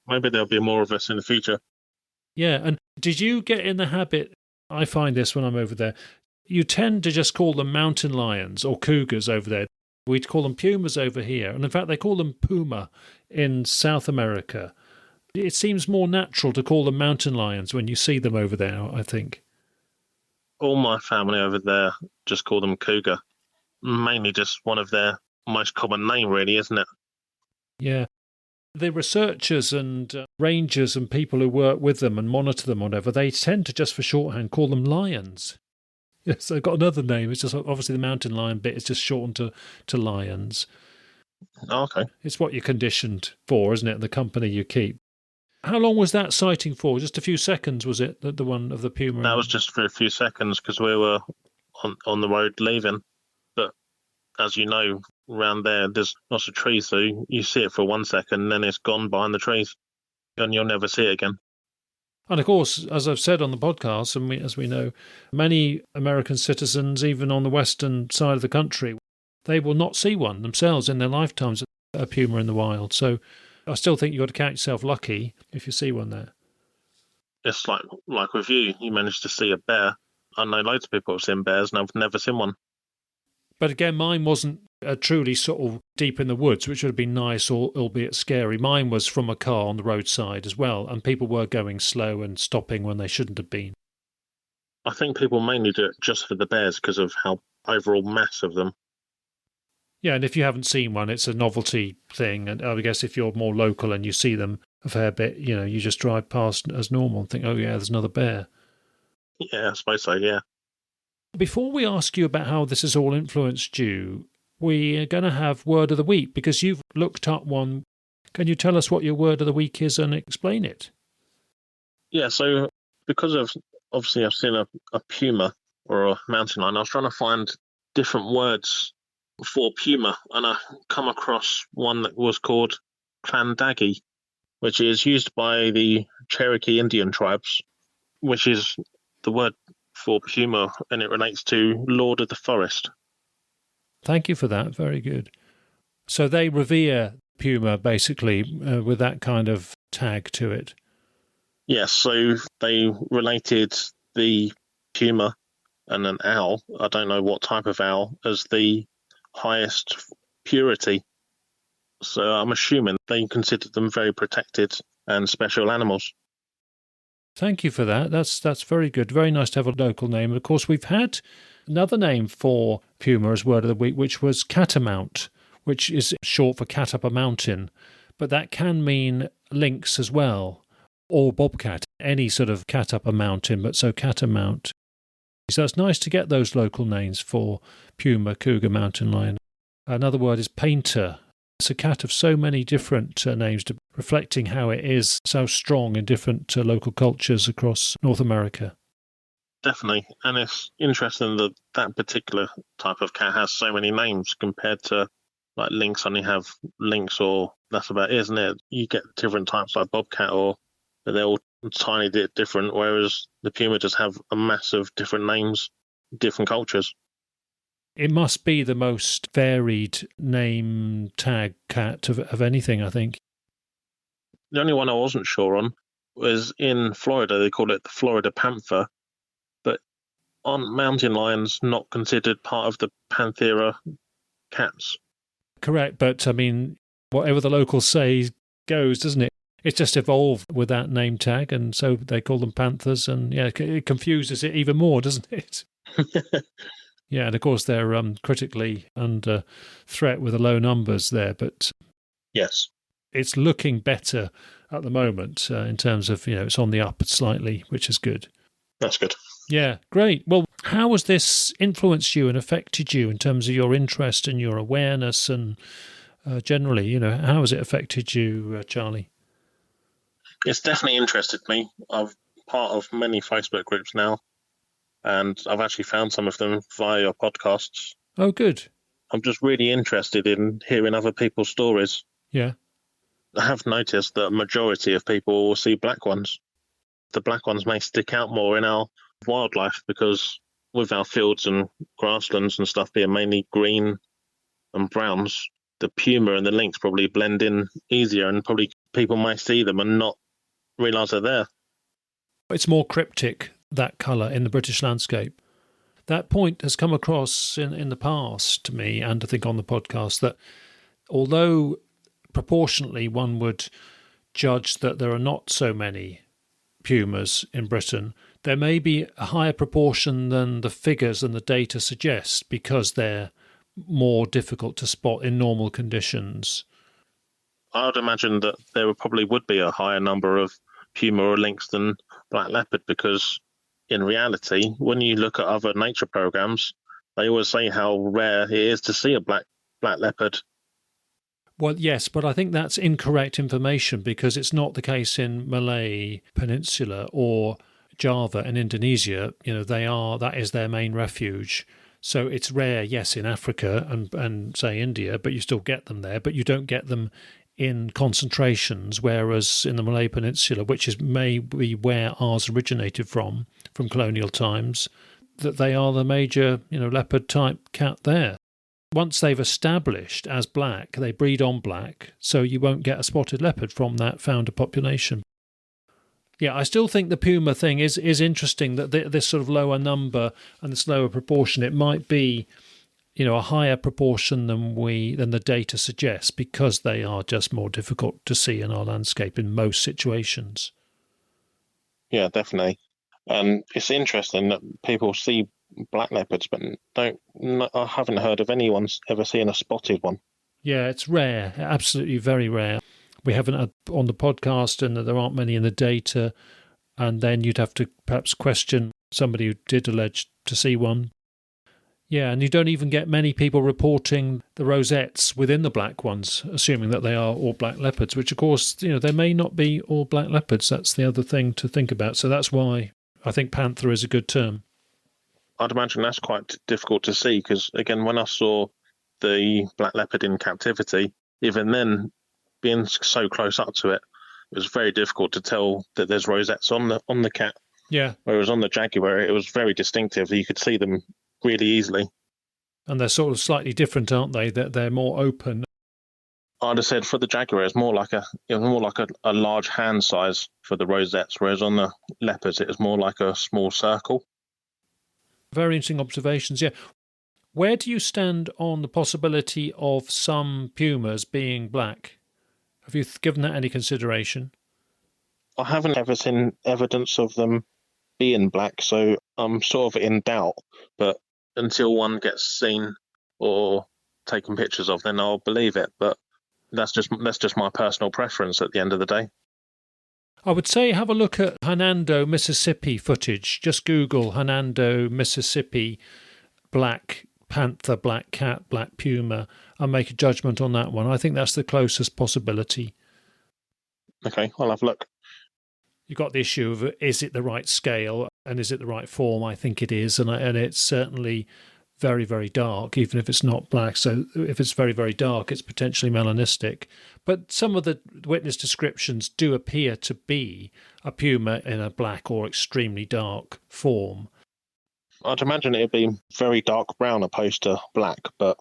Maybe there'll be more of us in the future. Yeah, and did you get in the habit, I find this when I'm over there, you tend to just call them mountain lions or cougars over there. We'd call them pumas over here. And in fact, they call them puma in South America. It seems more natural to call them mountain lions when you see them over there, I think. All my family over there just call them cougar. Mainly just one of their most common name, really, isn't it? Yeah. The researchers and rangers and people who work with them and monitor them, whatever, they tend to just for shorthand call them lions. Yes, they've got another name. It's just obviously the mountain lion bit is just shortened to lions. Oh, okay. It's what you're conditioned for, isn't it? The company you keep. How long was that sighting for? Just a few seconds, was it? The one of the puma? That was just for a few seconds because we were on the road leaving. But as you know, around there's lots of trees, so you see it for 1 second, and then it's gone behind the trees, and you'll never see it again. And of course, as I've said on the podcast, and as we know, many American citizens, even on the western side of the country, they will not see one themselves in their lifetimes, a puma in the wild. So I still think you've got to count yourself lucky if you see one there. It's like with you managed to see a bear. I know loads of people have seen bears, and I've never seen one. But again, mine wasn't truly sort of deep in the woods, which would have been nice, albeit scary. Mine was from a car on the roadside as well, and people were going slow and stopping when they shouldn't have been. I think people mainly do it just for the bears because of how overall mass of them. Yeah, and if you haven't seen one, it's a novelty thing. And I guess if you're more local and you see them a fair bit, you just drive past as normal and think, oh yeah, there's another bear. Yeah, I suppose so, yeah. Before we ask you about how this has all influenced you, we're going to have Word of the Week because you've looked up one. Can you tell us what your Word of the Week is and explain it? Yeah, so because of, obviously I've seen a puma or a mountain lion, I was trying to find different words for puma, and I come across one that was called Klandagi, which is used by the Cherokee Indian tribes, which is the word for puma, and it relates to Lord of the Forest. Thank you for that. Very good. So they revere puma, basically, with that kind of tag to it. Yes, so they related the puma and an owl, I don't know what type of owl, as the highest purity. So I'm assuming they consider them very protected and special animals. Thank you for that. That's very good. Very nice to have a local name. Of course, we've had another name for puma as word of the week, which was catamount, which is short for cat up a mountain. But that can mean lynx as well, or bobcat, any sort of cat up a mountain, but so catamount. So it's nice to get those local names for puma, cougar, mountain lion. Another word is painter. It's a cat of so many different names, reflecting how it is so strong in different local cultures across North America. Definitely. And it's interesting that that particular type of cat has so many names compared to like lynx only have lynx, or that's about it, isn't it? You get different types like bobcat, but they're all tiny bit different, whereas the puma just have a massive different names, different cultures. It must be the most varied name tag cat of anything, I think. The only one I wasn't sure on was in Florida. They call it the Florida panther, but aren't mountain lions not considered part of the Panthera cats? Correct, but I mean, whatever the locals say goes, doesn't it? It's just evolved with that name tag, and so they call them panthers, and yeah, it confuses it even more, doesn't it? Yeah, and of course they're critically under threat with the low numbers there, but yes, it's looking better at the moment in terms of, it's on the up slightly, which is good. That's good. Yeah, great. Well, how has this influenced you and affected you in terms of your interest and your awareness and generally, how has it affected you, Charlie? It's definitely interested me. I'm part of many Facebook groups now, and I've actually found some of them via your podcasts. Oh, good. I'm just really interested in hearing other people's stories. Yeah. I have noticed that a majority of people will see black ones. The black ones may stick out more in our wildlife because with our fields and grasslands and stuff being mainly green and browns, the puma and the lynx probably blend in easier, and probably people might see them and not realise they're there. It's more cryptic, that colour in the British landscape. That point has come across in the past to me, and I think on the podcast, that although proportionately one would judge that there are not so many pumas in Britain, there may be a higher proportion than the figures and the data suggest because they're more difficult to spot in normal conditions. I would imagine that there probably would be a higher number of puma or lynx than black leopard, because in reality, when you look at other nature programs, they always say how rare it is to see a black leopard. Well, yes, but I think that's incorrect information because it's not the case in Malay Peninsula or Java and Indonesia. That is their main refuge. So it's rare, yes, in Africa and say India, but you still get them there, but you don't get them in concentrations, whereas in the Malay Peninsula, which is maybe where ours originated from colonial times, that they are the major, leopard type cat there. Once they've established as black, they breed on black, so you won't get a spotted leopard from that founder population. Yeah, I still think the puma thing is interesting, that this sort of lower number and this lower proportion, it might be, a higher proportion than the data suggests, because they are just more difficult to see in our landscape in most situations. Yeah, definitely. And it's interesting that people see black leopards, but I haven't heard of anyone's ever seen a spotted one. Yeah, it's rare, absolutely very rare. We haven't had on the podcast, and there aren't many in the data, and then you'd have to perhaps question somebody who did allege to see one. Yeah, and you don't even get many people reporting the rosettes within the black ones, assuming that they are all black leopards, which of course, they may not be all black leopards. That's the other thing to think about. So that's why I think panther is a good term. I'd imagine that's quite difficult to see because, again, when I saw the black leopard in captivity, even then, being so close up to it, it was very difficult to tell that there's rosettes on the cat. Yeah. Whereas on the jaguar, it was very distinctive. You could see them really easily. And they're sort of slightly different, aren't they? That they're more open. I'd have said for the jaguar, it was more like a large hand size for the rosettes, whereas on the leopards, it was more like a small circle. Very interesting observations, yeah. Where do you stand on the possibility of some pumas being black? Have you given that any consideration? I haven't ever seen evidence of them being black, so I'm sort of in doubt. But until one gets seen or taken pictures of, then I'll believe it. But that's just my personal preference at the end of the day. I would say have a look at Hernando, Mississippi footage. Just Google Hernando, Mississippi, black panther, black cat, black puma, and make a judgment on that one. I think that's the closest possibility. Okay, I'll have a look. You've got the issue of, is it the right scale and is it the right form? I think it is, and it's certainly very, very dark, even if it's not black. So if it's very, very dark, it's potentially melanistic. But some of the witness descriptions do appear to be a puma in a black or extremely dark form. I'd imagine it'd be very dark brown opposed to black, but...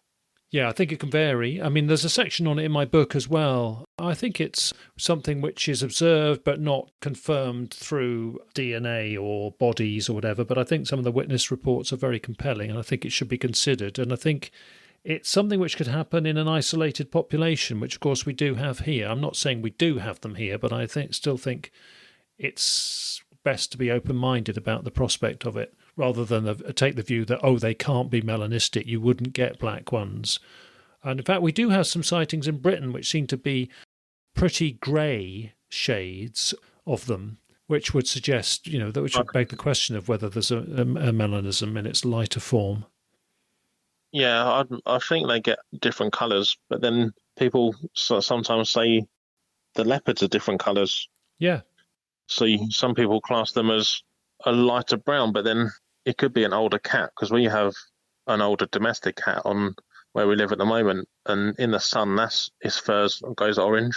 Yeah, I think it can vary. I mean, there's a section on it in my book as well. I think it's something which is observed but not confirmed through DNA or bodies or whatever. But I think some of the witness reports are very compelling, and I think it should be considered. And I think it's something which could happen in an isolated population, which, of course, we do have here. I'm not saying we do have them here, but I still think it's best to be open-minded about the prospect of it, rather than take the view that, they can't be melanistic, you wouldn't get black ones. And in fact, we do have some sightings in Britain which seem to be pretty grey shades of them, which would suggest, which would beg the question of whether there's a melanism in its lighter form. Yeah, I think they get different colours, but then people sometimes say the leopards are different colours. Yeah. So some people class them as a lighter brown, but then it could be an older cat, because we have an older domestic cat on where we live at the moment, and in the sun, his fur goes orange.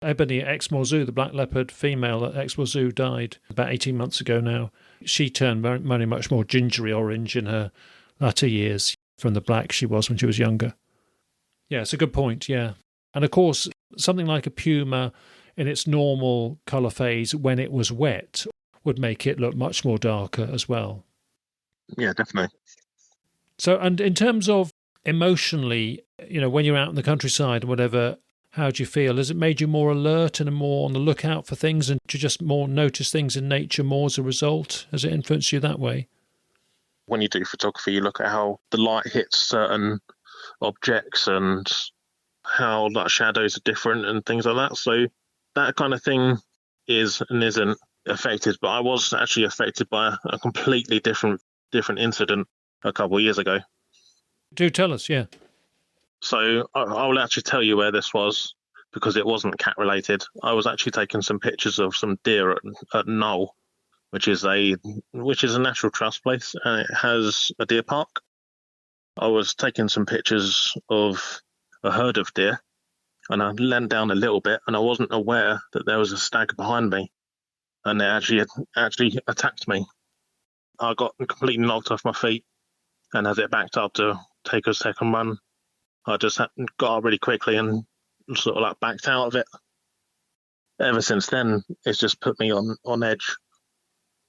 Ebony at Exmoor Zoo, the black leopard female at Exmoor Zoo, died about 18 months ago now. She turned very much more gingery orange in her latter years from the black she was when she was younger. Yeah, it's a good point, yeah. And of course, something like a puma in its normal colour phase when it was wet would make it look much more darker as well. Yeah, definitely. So, and in terms of emotionally, when you're out in the countryside and whatever, how do you feel? Has it made you more alert and more on the lookout for things, and do you just more notice things in nature more as a result? Has it influenced you that way? When you do photography, you look at how the light hits certain objects and how shadows are different and things like that. So that kind of thing is and isn't affected, but I was actually affected by a completely different incident a couple of years ago. Do tell us, yeah. So I'll actually tell you where this was, because it wasn't cat related. I was actually taking some pictures of some deer at Knoll, which is a natural trust place, and it has a deer park. I was taking some pictures of a herd of deer, and I leant down a little bit, and I wasn't aware that there was a stag behind me, and it actually attacked me. I got completely knocked off my feet, and as it backed up to take a second run, I just got up really quickly and sort of backed out of it. Ever since then, it's just put me on edge,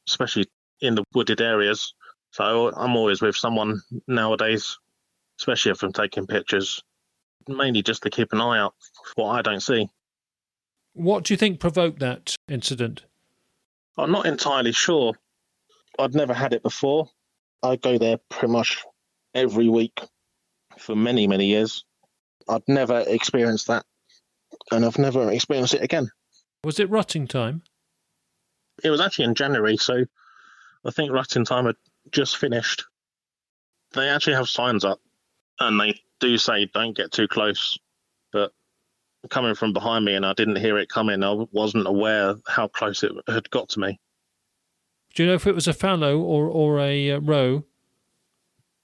especially in the wooded areas. So I'm always with someone nowadays, especially if I'm taking pictures, mainly just to keep an eye out for what I don't see. What do you think provoked that incident? I'm not entirely sure. I'd never had it before. I go there pretty much every week for many, many years. I'd never experienced that, and I've never experienced it again. Was it rutting time? It was actually in January, so I think rutting time had just finished. They actually have signs up, and they do say don't get too close, but coming from behind me and I didn't hear it coming, I wasn't aware how close it had got to me. Do you know if it was a fallow or a roe?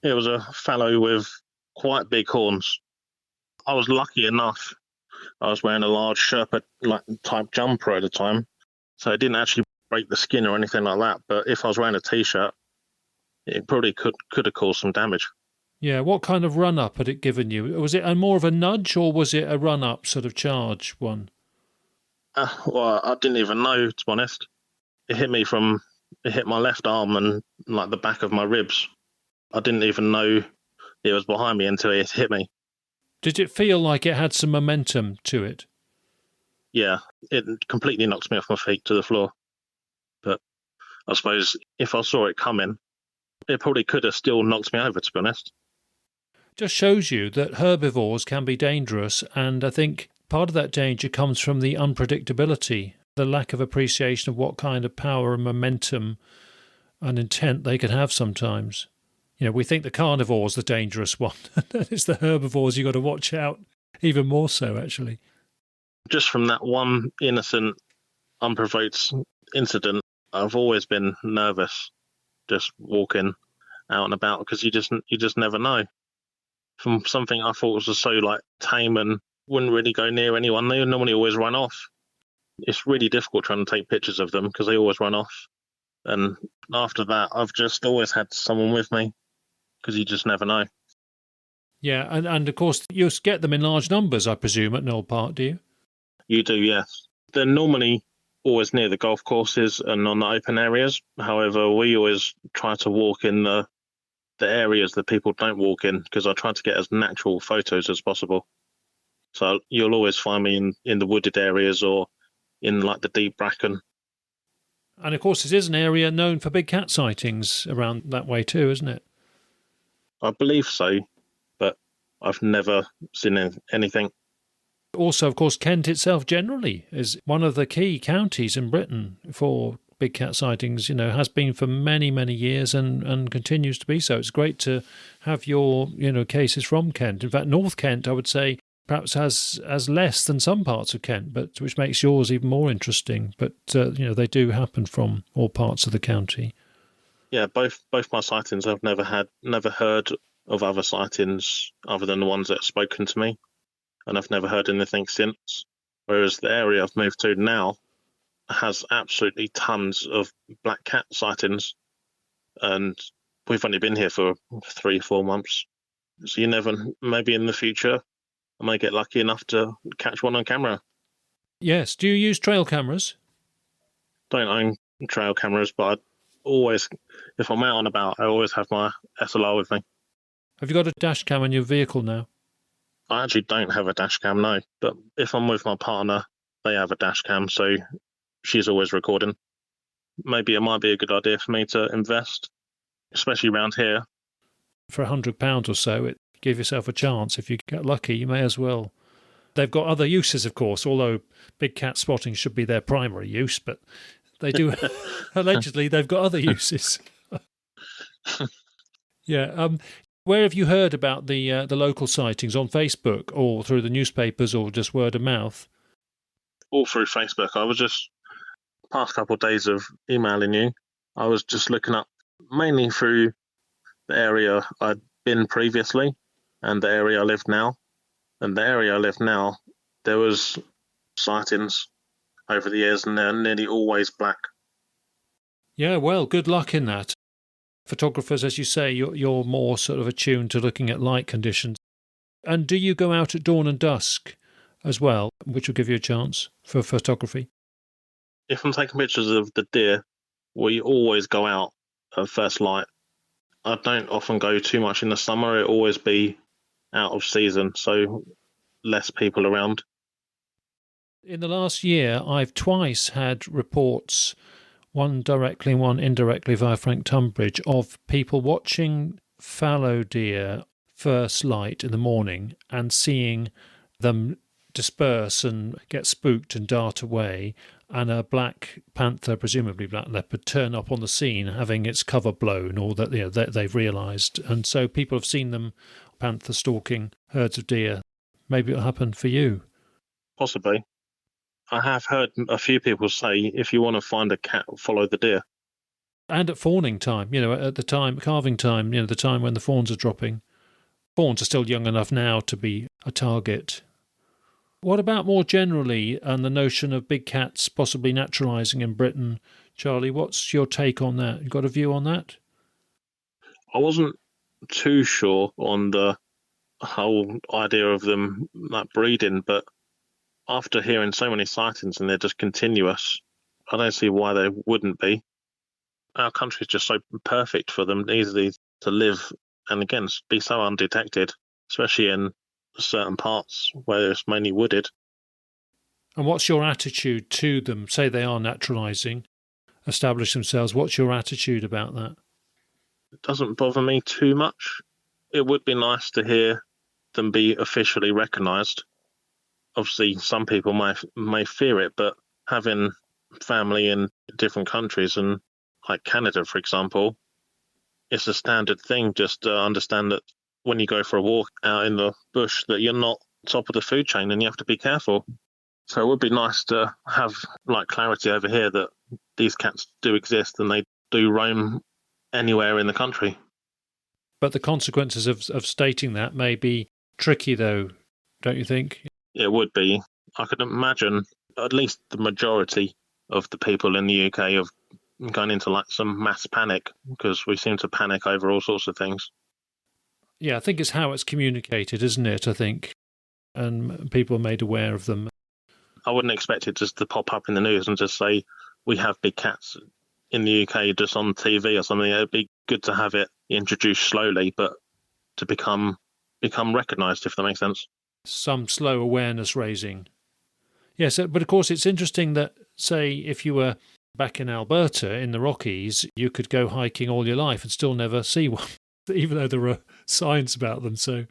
It was a fallow with quite big horns. I was lucky enough. I was wearing a large Sherpa type jumper at the time, so it didn't actually break the skin or anything like that. But if I was wearing a t-shirt, it probably could have caused some damage. Yeah, what kind of run-up had it given you? Was it more of a nudge, or was it a run-up sort of charge one? Well, I didn't even know, to be honest. It hit my left arm and like the back of my ribs. I didn't even know it was behind me until it hit me. Did it feel like it had some momentum to it? Yeah, it completely knocked me off my feet to the floor. But I suppose if I saw it coming, it probably could have still knocked me over, to be honest. Just shows you that herbivores can be dangerous, and I think part of that danger comes from the unpredictability, the lack of appreciation of what kind of power and momentum and intent they can have sometimes. You know, we think the carnivore's the dangerous one. It's the herbivores you've got to watch out, even more so, actually. Just from that one innocent, unprovoked incident, I've always been nervous just walking out and about, because you just never know. From something I thought was so like tame and wouldn't really go near anyone, they normally always run off. It's really difficult trying to take pictures of them because they always run off. And after that, I've just always had someone with me, because you just never know. Yeah, and of course, you get them in large numbers, I presume, at Knoll Park, do you? You do, yes. They're normally always near the golf courses and on the open areas. However, we always try to walk in the areas that people don't walk in, because I try to get as natural photos as possible. So you'll always find me in the wooded areas or in like the deep bracken. And of course, it is an area known for big cat sightings around that way too, isn't it? I believe so, but I've never seen anything. Also, of course, Kent itself generally is one of the key counties in Britain for big cat sightings, has been for many, many years and continues to be so. It's great to have your, cases from Kent. In fact, North Kent, I would say, perhaps has less than some parts of Kent, but which makes yours even more interesting. But, they do happen from all parts of the county. Yeah, both my sightings, I've never heard of other sightings other than the ones that have spoken to me, and I've never heard anything since. Whereas the area I've moved to now has absolutely tons of black cat sightings, and we've only been here for 3-4 months. So you never, maybe in the future, I may get lucky enough to catch one on camera. Yes. Do you use trail cameras? Don't own trail cameras, but I always, if I'm out and about, I always have my SLR with me. Have you got a dash cam in your vehicle now? I actually don't have a dash cam, no. But if I'm with my partner, they have a dash cam, so she's always recording. Maybe it might be a good idea for me to invest, especially around here. For £100 or so, give yourself a chance. If you get lucky, you may as well. They've got other uses, of course, although big cat spotting should be their primary use, but they do, allegedly, they've got other uses. Yeah. Where have you heard about the local sightings? On Facebook or through the newspapers or just word of mouth? All through Facebook. I was just, past couple of days of emailing you, I was just looking up mainly through the area I'd been previously and the area I live now. And the area I live now, there was sightings over the years, and they're nearly always black. Yeah, well, good luck in that. Photographers, as you say, you're more sort of attuned to looking at light conditions. And do you go out at dawn and dusk as well, which will give you a chance for photography? If I'm taking pictures of the deer, we always go out at first light. I don't often go too much in the summer. It'll always be out of season, so less people around. In the last year, I've twice had reports, one directly and one indirectly via Frank Tunbridge, of people watching fallow deer first light in the morning and seeing them disperse and get spooked and dart away, and a black panther, presumably black leopard, turn up on the scene having its cover blown, or that they've realised. And so people have seen them, panther stalking herds of deer. Maybe it'll happen for you. Possibly. I have heard a few people say if you want to find a cat, follow the deer. And at fawning time, at the time, calving time, the time when the fawns are dropping. Fawns are still young enough now to be a target. What about more generally and the notion of big cats possibly naturalising in Britain? Charlie, what's your take on that? You got a view on that? I wasn't too sure on the whole idea of them like breeding, but after hearing so many sightings and they're just continuous, I don't see why they wouldn't be. Our country is just so perfect for them, easily to live, and again, be so undetected, especially in certain parts where it's mainly wooded. And what's your attitude to them? Say they are naturalising, establish themselves. What's your attitude about that? It doesn't bother me too much. It would be nice to hear them be officially recognised. Obviously, some people may fear it, but having family in different countries, and like Canada, for example, it's a standard thing just to understand that when you go for a walk out in the bush that you're not top of the food chain and you have to be careful. So it would be nice to have like clarity over here that these cats do exist and they do roam anywhere in the country. But the consequences of stating that may be tricky, though, don't you think? It would be. I could imagine at least the majority of the people in the UK have gone into like some mass panic, because we seem to panic over all sorts of things. Yeah, I think it's how it's communicated, isn't it, I think? And people are made aware of them. I wouldn't expect it just to pop up in the news and just say, we have big cats in the UK just on TV or something. It'd be good to have it introduced slowly, but to become recognised, if that makes sense. Some slow awareness raising. Yes, but of course it's interesting that, say, if you were back in Alberta in the Rockies, you could go hiking all your life and still never see one, even though there are signs about them. So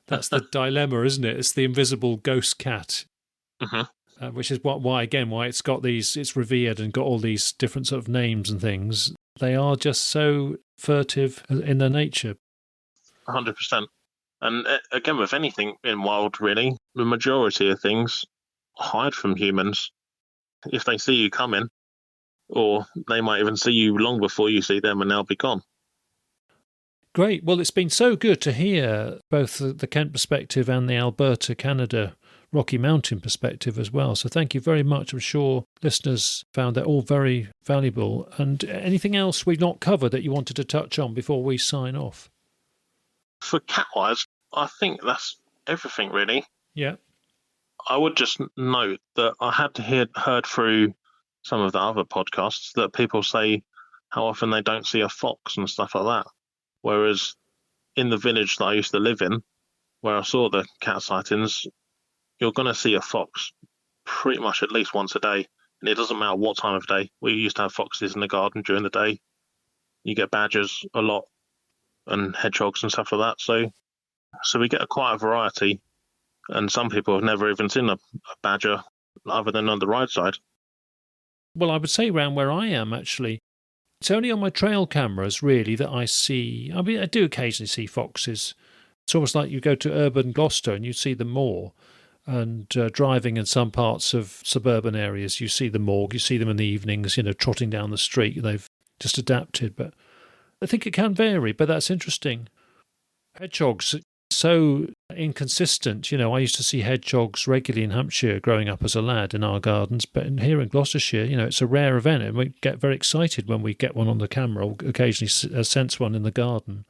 that's the dilemma, isn't it? It's the invisible ghost cat, which is why it's got it's revered and got all these different sort of names and things. They are just so furtive in their nature. 100%. And again, with anything in wild, really, the majority of things hide from humans. If they see you coming, or they might even see you long before you see them and they'll be gone. Great. Well, it's been so good to hear both the Kent perspective and the Alberta, Canada, Rocky Mountain perspective as well. So thank you very much. I'm sure listeners found that all very valuable. And anything else we've not covered that you wanted to touch on before we sign off? For cat-wise, I think that's everything, really. Yeah. I would just note that I had heard through some of the other podcasts that people say how often they don't see a fox and stuff like that. Whereas in the village that I used to live in, where I saw the cat sightings, you're going to see a fox pretty much at least once a day. And it doesn't matter what time of day. We used to have foxes in the garden during the day. You get badgers a lot and hedgehogs and stuff like that. So we get quite a variety. And some people have never even seen a badger other than on the roadside. Well, I would say around where I am, actually, it's only on my trail cameras, really, that I see. I mean, I do occasionally see foxes. It's almost like you go to urban Gloucester and you see them more. And driving in some parts of suburban areas, you see them more. You see them in the evenings, trotting down the street. They've just adapted. But I think it can vary, but that's interesting. Hedgehogs, so inconsistent. I used to see hedgehogs regularly in Hampshire growing up as a lad in our gardens, but here in Gloucestershire, it's a rare event, and we get very excited when we get one on the camera or occasionally sense one in the garden.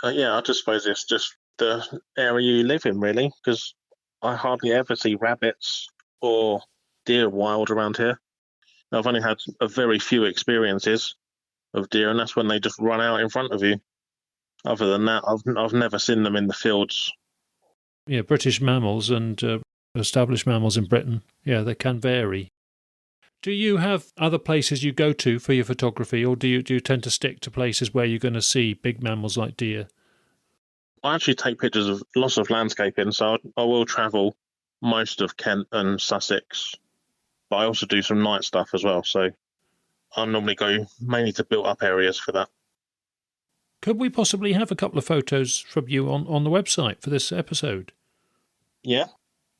Yeah, I just suppose it's just the area you live in, really, because I hardly ever see rabbits or deer wild around here. I've only had a very few experiences of deer, and that's when they just run out in front of you. Other than that, I've never seen them in the fields. Yeah, British mammals and established mammals in Britain, yeah, they can vary. Do you have other places you go to for your photography, or do you tend to stick to places where you're going to see big mammals like deer? I actually take pictures of lots of landscaping, so I will travel most of Kent and Sussex, but I also do some night stuff as well, so I normally go mainly to built-up areas for that. Could we possibly have a couple of photos from you on the website for this episode? Yeah.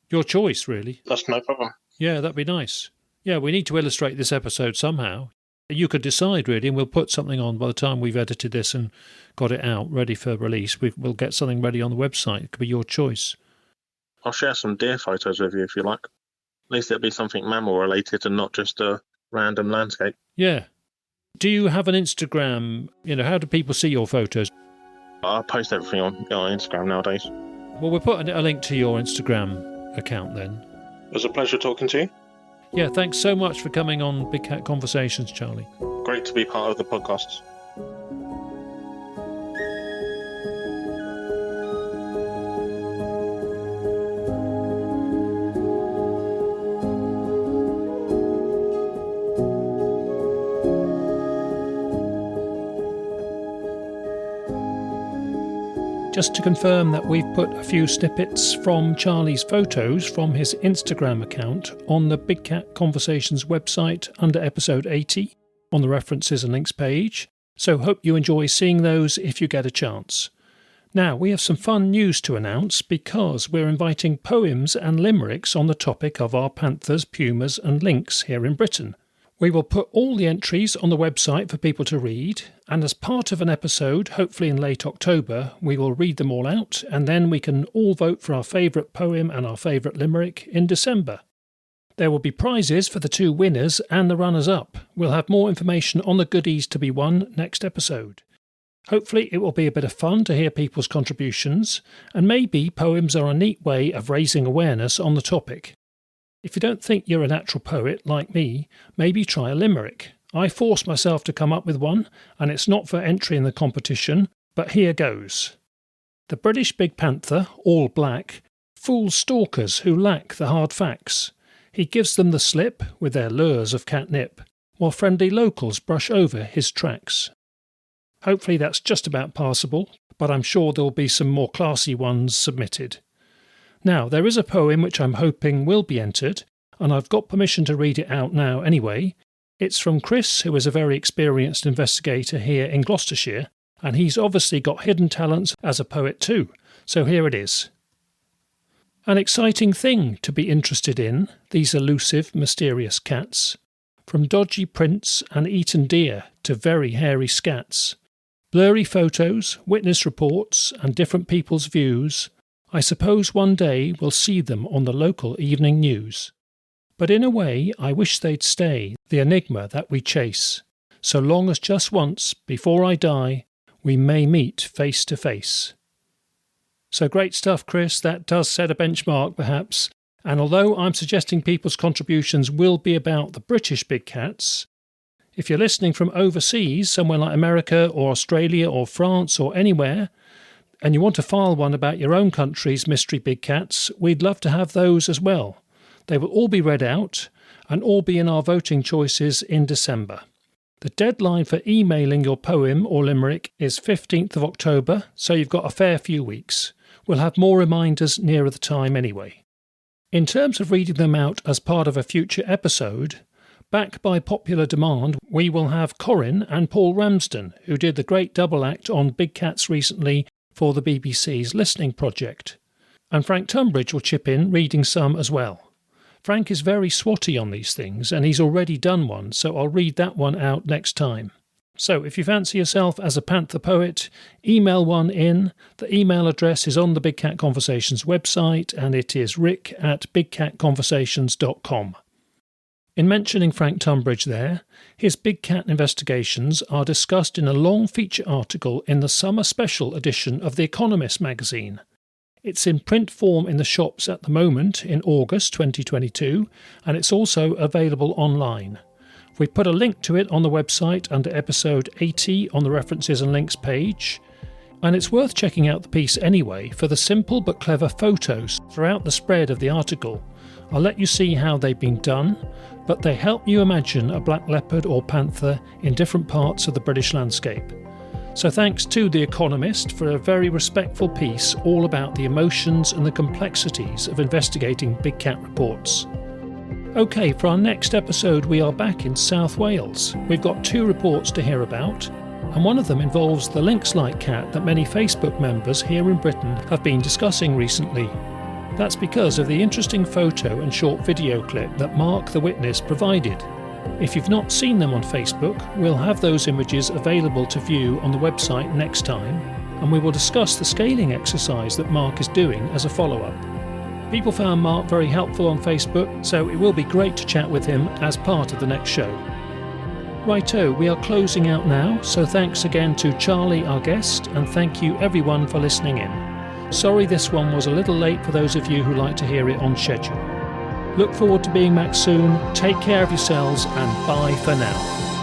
Your choice, really. That's no problem. Yeah, that'd be nice. Yeah, we need to illustrate this episode somehow. You could decide, really, and we'll put something on by the time we've edited this and got it out, ready for release. We'll get something ready on the website. It could be your choice. I'll share some deer photos with you if you like. At least it'll be something mammal-related and not just a random landscape. Yeah. Do you have an Instagram? How do people see your photos? I post everything on Instagram nowadays. Well, we'll put a link to your Instagram account then. It was a pleasure talking to you. Yeah, thanks so much for coming on Big Cat Conversations, Charlie. Great to be part of the podcast. Just to confirm that we've put a few snippets from Charlie's photos from his Instagram account on the Big Cat Conversations website under episode 80 on the references and links page, so hope you enjoy seeing those if you get a chance. Now, we have some fun news to announce because we're inviting poems and limericks on the topic of our panthers, pumas and lynx here in Britain. We will put all the entries on the website for people to read, and as part of an episode, hopefully in late October, we will read them all out, and then we can all vote for our favourite poem and our favourite limerick in December. There will be prizes for the 2 winners and the runners-up. We'll have more information on the goodies to be won next episode. Hopefully it will be a bit of fun to hear people's contributions, and maybe poems are a neat way of raising awareness on the topic. If you don't think you're a natural poet like me, maybe try a limerick. I forced myself to come up with one, and it's not for entry in the competition, but here goes. The British big panther, all black, fools stalkers who lack the hard facts. He gives them the slip with their lures of catnip, while friendly locals brush over his tracks. Hopefully that's just about passable, but I'm sure there'll be some more classy ones submitted. Now, there is a poem which I'm hoping will be entered, and I've got permission to read it out now anyway. It's from Chris, who is a very experienced investigator here in Gloucestershire, and he's obviously got hidden talents as a poet too. So here it is. An exciting thing to be interested in, these elusive, mysterious cats. From dodgy prints and eaten deer to very hairy scats. Blurry photos, witness reports, and different people's views. I suppose one day we'll see them on the local evening news. But in a way I wish they'd stay, the enigma that we chase, so long as just once, before I die, we may meet face to face. So great stuff, Chris. That does set a benchmark, perhaps. And although I'm suggesting people's contributions will be about the British big cats, if you're listening from overseas, somewhere like America or Australia or France or anywhere, and you want to file one about your own country's mystery big cats, we'd love to have those as well. They will all be read out and all be in our voting choices in December. The deadline for emailing your poem or limerick is 15th of October, so you've got a fair few weeks. We'll have more reminders nearer the time anyway. In terms of reading them out as part of a future episode, back by popular demand, we will have Corin and Paul Ramsden, who did the great double act on big cats recently for the BBC's listening project. And Frank Tunbridge will chip in reading some as well. Frank is very swotty on these things and he's already done one, so I'll read that one out next time. So if you fancy yourself as a panther poet, email one in. The email address is on the Big Cat Conversations website and it is rick@bigcatconversations.com. In mentioning Frank Tunbridge there, his big cat investigations are discussed in a long feature article in the summer special edition of The Economist magazine. It's in print form in the shops at the moment in August 2022, and it's also available online. We put a link to it on the website under episode 80 on the references and links page, and it's worth checking out the piece anyway for the simple but clever photos throughout the spread of the article. I'll let you see how they've been done, but they help you imagine a black leopard or panther in different parts of the British landscape. So thanks to The Economist for a very respectful piece all about the emotions and the complexities of investigating big cat reports. OK, for our next episode we are back in South Wales. We've got 2 reports to hear about, and one of them involves the lynx-like cat that many Facebook members here in Britain have been discussing recently. That's because of the interesting photo and short video clip that Mark the Witness provided. If you've not seen them on Facebook, we'll have those images available to view on the website next time, and we will discuss the scaling exercise that Mark is doing as a follow-up. People found Mark very helpful on Facebook, so it will be great to chat with him as part of the next show. Righto, we are closing out now, so thanks again to Charlie, our guest, and thank you everyone for listening in. Sorry this one was a little late for those of you who like to hear it on schedule. Look forward to being back soon, take care of yourselves, and bye for now.